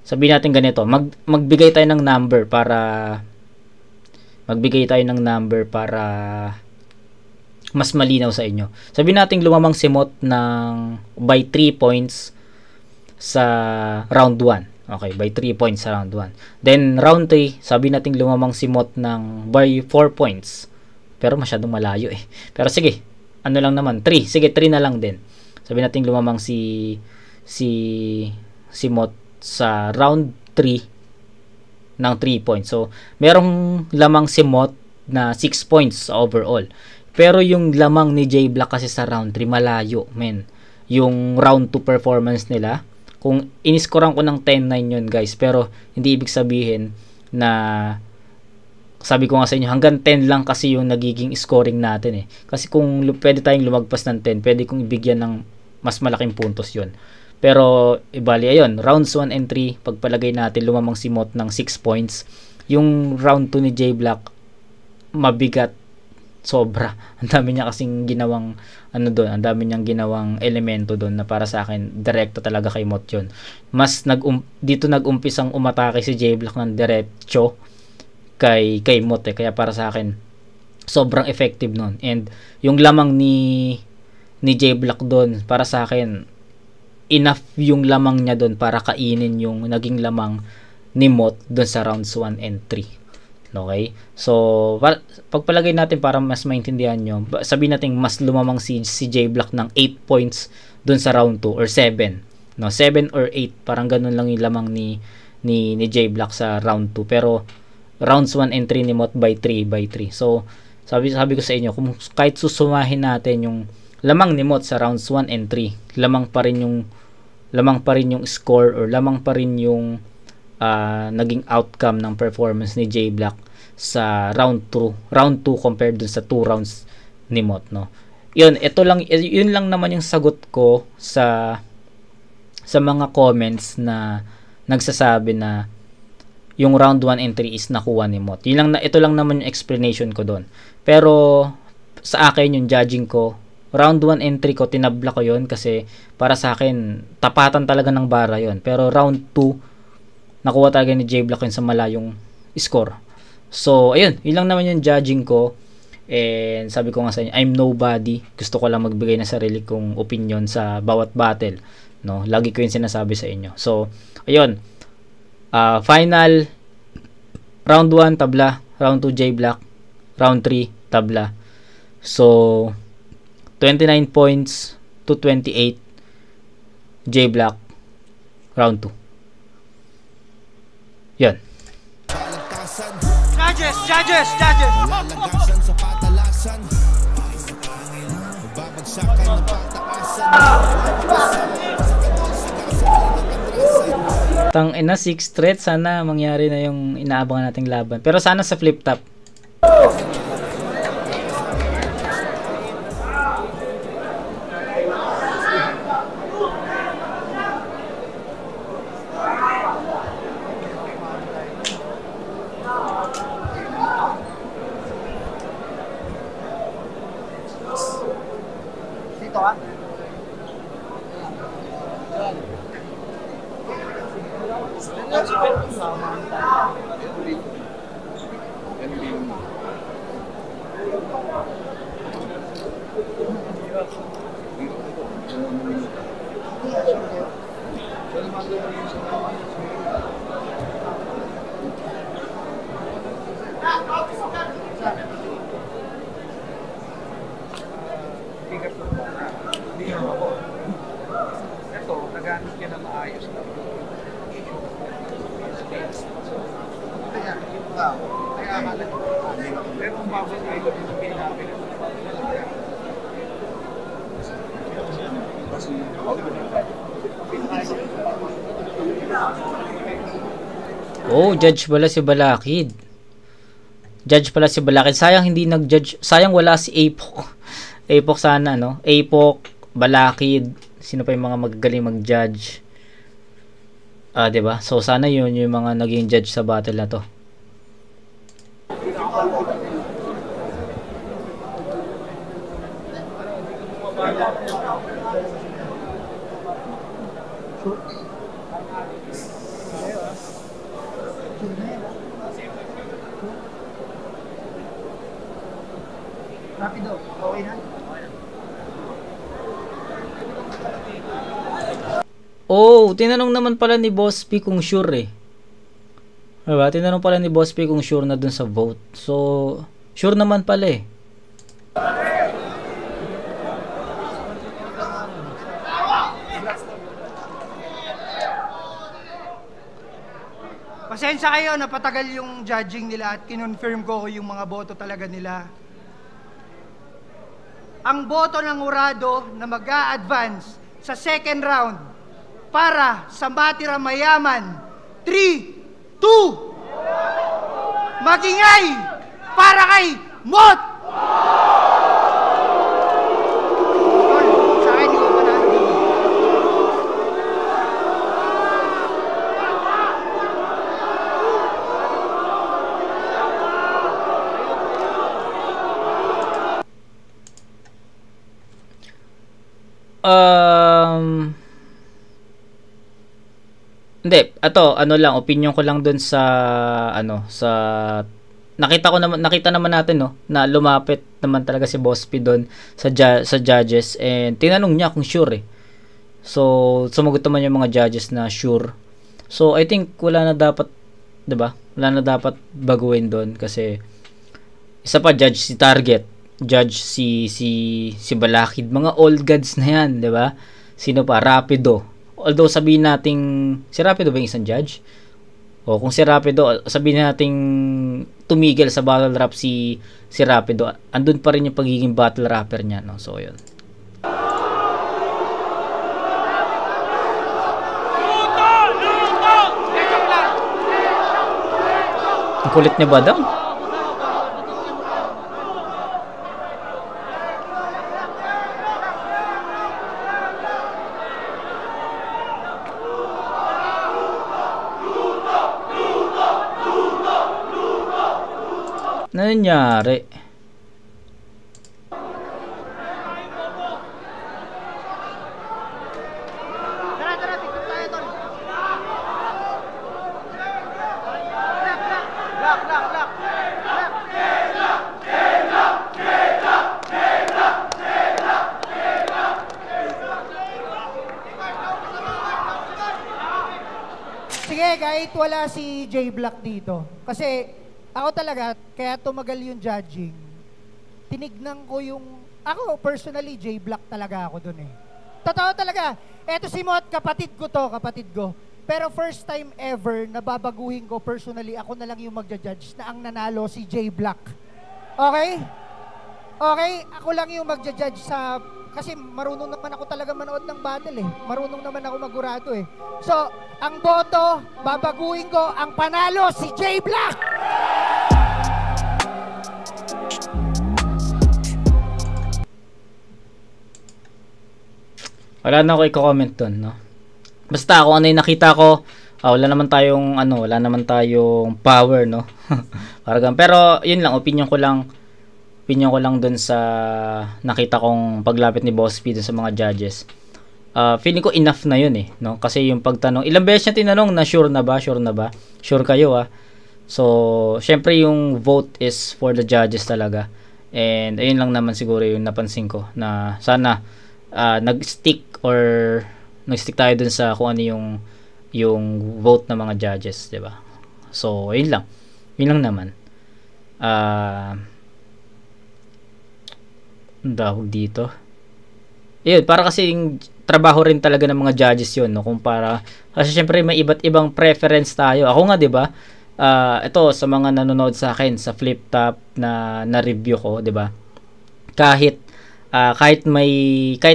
Sabihin natin ganito, magbigay tayo ng number para mas malinaw sa inyo. Sabihin natin lumamang si Mot ng by 3 points sa round 1. Okay, by 3 points sa round 1. Then round 3, sabihin natin lumamang si Mot ng by 4 points. Pero masyadong malayo eh. Pero sige, ano lang naman, 3. Sige, 3 na lang din. Sabihin natin lumamang si Mot sa round 3 ng 3 points. So, merong lamang si Mot na 6 points overall. Pero yung lamang ni J-Block kasi sa round 3, malayo, men. Yung round 2 performance nila, kung iniscorean ko ng 10-9 yun, guys. Pero, hindi ibig sabihin na, sabi ko nga sa inyo, hanggang 10 lang kasi yung nagiging scoring natin eh. Kasi kung pwede tayong lumagpas ng 10, pwede kong ibigyan ng mas malaking puntos yun. Pero, ibali, ayun, rounds 1 and 3, pagpalagay natin, lumamang si Mot ng 6 points. Yung round 2 ni J-Block, mabigat, sobra. Ang dami niya kasing ginawang, ang dami niyang ginawang elemento doon na para sa akin, direkto talaga kay Mot yun. Mas, dito nag-umpisang umatake si J-Block ng diretso kay Mot eh. Kaya para sa akin, sobrang effective nun. And, yung lamang ni J-Block doon, para sa akin, enough yung lamang niya doon para kainin yung naging lamang ni Mot doon sa rounds 1 and 3. Okay? So, pagpalagay natin para mas maintindihan nyo, sabihin natin mas lumamang si J-Block ng 8 points doon sa round 2 or 7. No, 7 or 8, parang ganun lang yung lamang ni J-Block sa round 2. Pero, rounds 1 and 3 ni Mot by 3. So, sabi ko sa inyo, kung kahit susumahin natin yung lamang ni Mot sa rounds 1 and 3, lamang pa rin yung score or lamang pa rin yung naging outcome ng performance ni J-Block sa round 2 compared dun sa 2 rounds ni Mot, no. Yun lang naman yung sagot ko sa mga comments na nagsasabi na yung round 1 and 3 is nakuha ni Mot. Ito lang naman yung explanation ko doon. Pero sa akin yung judging ko, round 1 and 3 ko, tinabla ko yun kasi para sa akin, tapatan talaga ng bara yun. Pero round 2, nakuha talaga ni J-Block yun sa malayong score. So, ayun, yun lang naman yung judging ko. And sabi ko nga sa inyo, I'm nobody. Gusto ko lang magbigay ng sarili kong opinion sa bawat battle. No? Lagi ko yung sinasabi sa inyo. So, ayun. Final, round 1, tabla. Round 2, J-Block. Round 3, tabla. So, 29 points to 28 J-Block round 2. Yan. Judges! Lalagasan sa patalasan. Babagsakan ng pataasan. Tang ina 6 threat, sana mangyari na yung inaabangan nating laban. Pero sana sa flip top. Dito ah. Ito, nagamit niya na maayos na. Kaya akala niyo. Pero kung bago tayo yung ginamit. Oh, judge pala si Balakid. Judge pala si Balakid. Sayang hindi nag-judge. Sayang wala si Apok. Apok sana, no? Apok, Balakid. Sino pa yung mga magagaling mag-judge? 'Di ba? So sana yun yung mga naging judge sa battle na to. Rapido, okay na? Oh, tinanong naman pala ni Boss P kung sure eh. Diba? Tinanong pala ni Boss P kung sure na dun sa vote. So, sure naman pala eh. Pasensya kayo, napatagal yung judging nila at kinonfirm ko yung mga boto talaga nila. Ang boto ng Urado na mag-a-advance sa second round para sa Matira Mayaman, 3, 2, magingay para kay Mot! Sa akin, hindi ko panalo dito. Hindi, ano lang, opinion ko lang dun sa nakita naman natin, no, na lumapit naman talaga si Boss P doon sa judges, and tinanong niya kung sure eh. So sumagot naman yung mga judges na sure. So I think wala na dapat, 'di ba? Wala na dapat baguhin doon kasi isa pa, judge si Target, judge si Balakid, mga old gods na 'yan, 'di ba? Sino pa? Rapido. Although sabihin nating si Rapido ba yung isang judge? O kung si Rapido, sabihin nating tumigil sa battle rap si Rapido, andun pa rin yung pagiging battle rapper niya, no? So yun. Ang kulit niya ba daw? Ano nangyari? Tara, tiktok tayo, tol. Sige, kahit wala si J Black dito. Kasi ako talaga, kaya tumagal yung judging. Tinignan ko yung, ako personally, J Black talaga ako dun eh. Totoo talaga. Eto si Mot, kapatid ko. Pero first time ever na babaguhin ko personally, ako na lang yung magja-judge na ang nanalo si J Black. Okay? Okay? Ako lang yung magja-judge sa, kasi marunong naman ako talaga manood ng battle eh. Marunong naman ako magurado eh. So, ang boto, babaguhin ko, ang panalo si J Black! Wala na ako i-comment doon, no? Basta ako ano yung nakita ko, wala naman tayong power, no? Parang, pero yun lang, opinion ko lang doon sa nakita kong paglapit ni Boss P doon sa mga judges. Feeling ko enough na yun eh, no? Kasi yung pagtanong, ilang beses niya tinanong na sure na ba? Sure kayo, ah. So, syempre yung vote is for the judges talaga. And ayun lang naman siguro yung napansin ko na sana nag-stick tayo dun sa kung ano yung vote ng mga judges, 'di ba? So, ayun lang. Yun lang naman. Ang tawag dito. Ayun, para kasi trabaho rin talaga ng mga judges 'yun, no? Kasi syempre may iba't ibang preference tayo. Ako nga, 'di ba? Ito sa mga nanonood sa akin sa Flip Top na review ko, 'di ba? Kahit kahit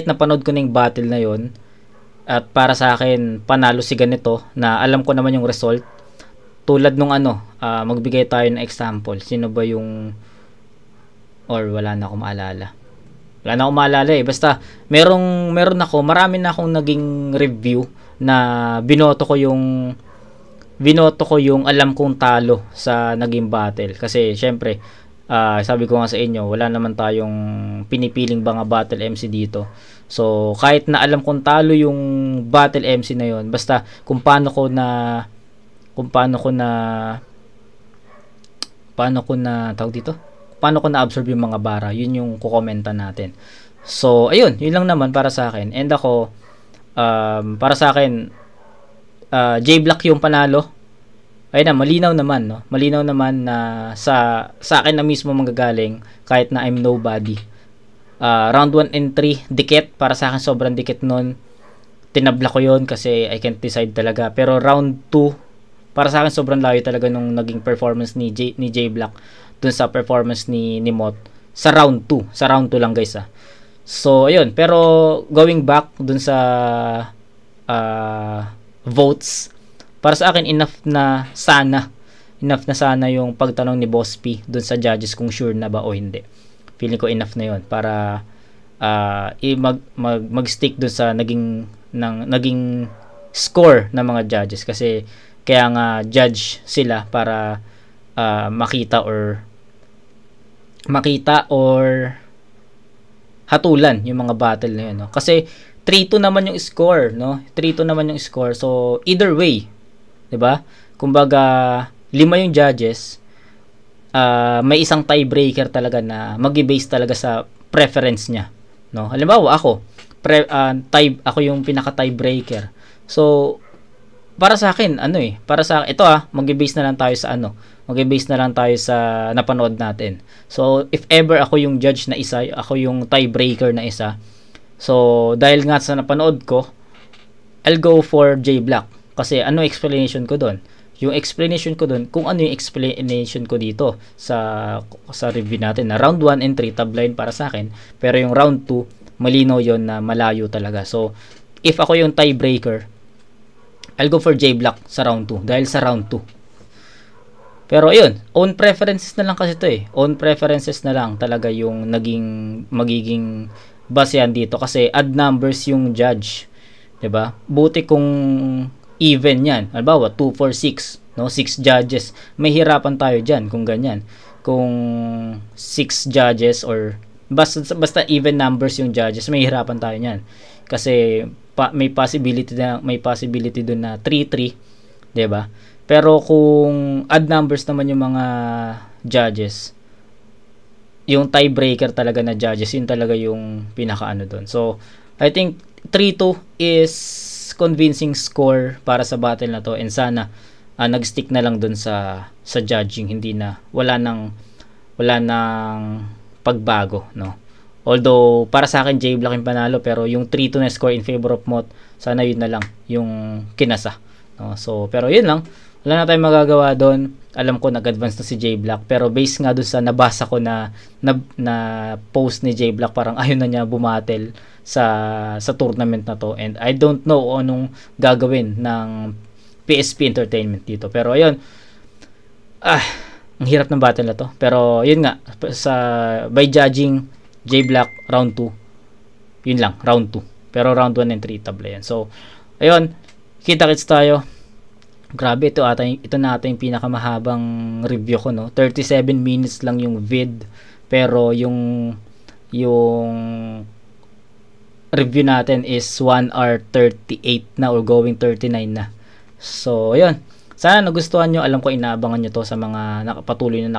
napanood ko na yung battle na yon, at para sa akin panalo si ganito na alam ko naman yung result, tulad nung magbigay tayo ng example. Sino ba yung, or wala na akong maalala basta marami na akong naging review na binoto ko yung alam kong talo sa naging battle. Kasi syempre, sabi ko nga sa inyo, wala naman tayong pinipiling mga battle MC dito. So kahit na alam kong talo yung battle MC na yon, basta kung paano ko na-absorb yung mga bara, yun yung kukomenta natin. So ayun, yun lang naman para sa akin. And ako, para sa akin, J-Block yung panalo. Ayun na, malinaw naman na sa akin na mismo manggagaling, kahit na I'm nobody. Round 1 and 3 dikit, para sa akin sobrang dikit nun. Tinabla ko yun kasi I can't decide talaga. Pero round 2, para sa akin sobrang layo talaga nung naging performance ni J-Block dun sa performance ni Mot sa round 2 lang guys. So ayun, pero going back dun sa votes, para sa akin enough na sana yung pagtanong ni Boss P dun sa judges kung sure na ba o hindi. Feeling ko enough na yun para mag-stick dun sa naging score ng mga judges, kasi kaya nga judge sila para makita or hatulan yung mga battle na yun, no? Kasi 3-2 naman yung score, no? 3-2 naman yung score. So either way, 'di ba? Kumbaga 5 yung judges, may isang tiebreaker talaga na magi-base talaga sa preference niya, no? Halimbawa ako, ako yung pinaka tiebreaker. So para sa akin, ito magi-base na lang tayo sa napanood natin. So if ever ako yung judge na isa, ako yung tiebreaker na isa, so dahil nga sa napanood ko, I'll go for J-Block. Kasi explanation ko doon? Yung explanation ko doon, kung ano yung explanation ko dito sa review natin, na round 1 and 3 tabline para sa akin, pero yung round 2 malinaw yon na malayo talaga. So if ako yung tiebreaker, I'll go for J-Block sa round 2 dahil sa round 2. Pero ayun, own preferences na lang kasi ito Own preferences na lang talaga yung magiging basehan dito, kasi odd numbers yung judge, 'di ba? Buti kung even 'yan. Halimbawa 2 4 6, no? 6 judges. May hirapan tayo diyan kung ganyan. Kung 6 judges or basta even numbers yung judges, may hirapan tayo niyan. Kasi may possibility doon na 3-3, 'di ba? Pero kung odd numbers naman yung mga judges, yung tiebreaker talaga na judges, yun talaga yung pinakaano doon. So I think 3-2 is convincing score para sa battle na to, and sana nag-stick na lang doon sa judging, hindi na wala nang pagbago, no? Although para sa akin J-Block yung panalo, pero yung 3-2 na score in favor of Mot, sana yun na lang yung kinasa, no? So pero yun lang, wala na tayong magagawa doon. Alam ko nag-advance na si J-Block, pero based nga doon sa nabasa ko na post ni J-Block, parang ayun na niya bumatel sa tournament na to, and I don't know anong gagawin ng PSP Entertainment dito. Pero ayun, ang hirap ng battle na to, pero yun nga, by judging J-Block round 2, yun lang, round 2. Pero round 1 and 3 tabla yan. So ayun, kita-kits tayo. Grabe, ito na ata yung pinakamahabang review ko, no? 37 minutes lang yung vid, pero yung review natin is 1 hour 38 na, or going 39 na. So ayun, sana nagustuhan nyo. Alam ko inaabangan nyo to sa mga patuloy na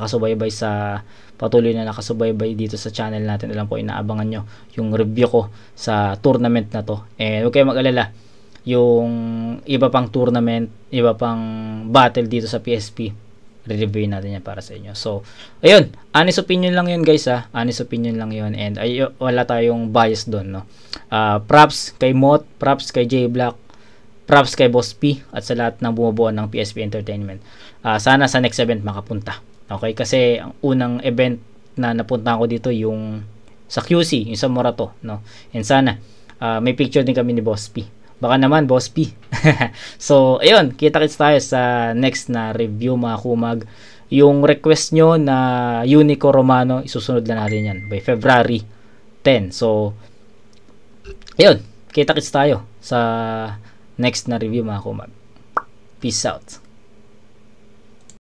nakasubaybay dito sa channel natin. Alam ko inaabangan nyo yung review ko sa tournament na to, and huwag kayo mag-alala, yung iba pang tournament, iba pang battle dito sa PSP, re-review natin yan para sa inyo. So ayun, honest opinion lang yun guys, honest opinion lang yun, and wala tayong bias doon, no? Props kay Mot, props kay J-Block, props kay Boss P, at sa lahat ng bumubuo ng PSP Entertainment. Sana sa next event makapunta, okay? Kasi ang unang event na napunta ko dito, yung sa QC, yung sa Morato, no? And sana may picture din kami ni Boss P. Baka naman Boss P. So ayun, kita-kits tayo sa next na review mga kumag. Yung request nyo na Unico Romano, isusunod na natin yan by February 10. So ayun, kita-kits tayo sa next na review mga kumag. Peace out.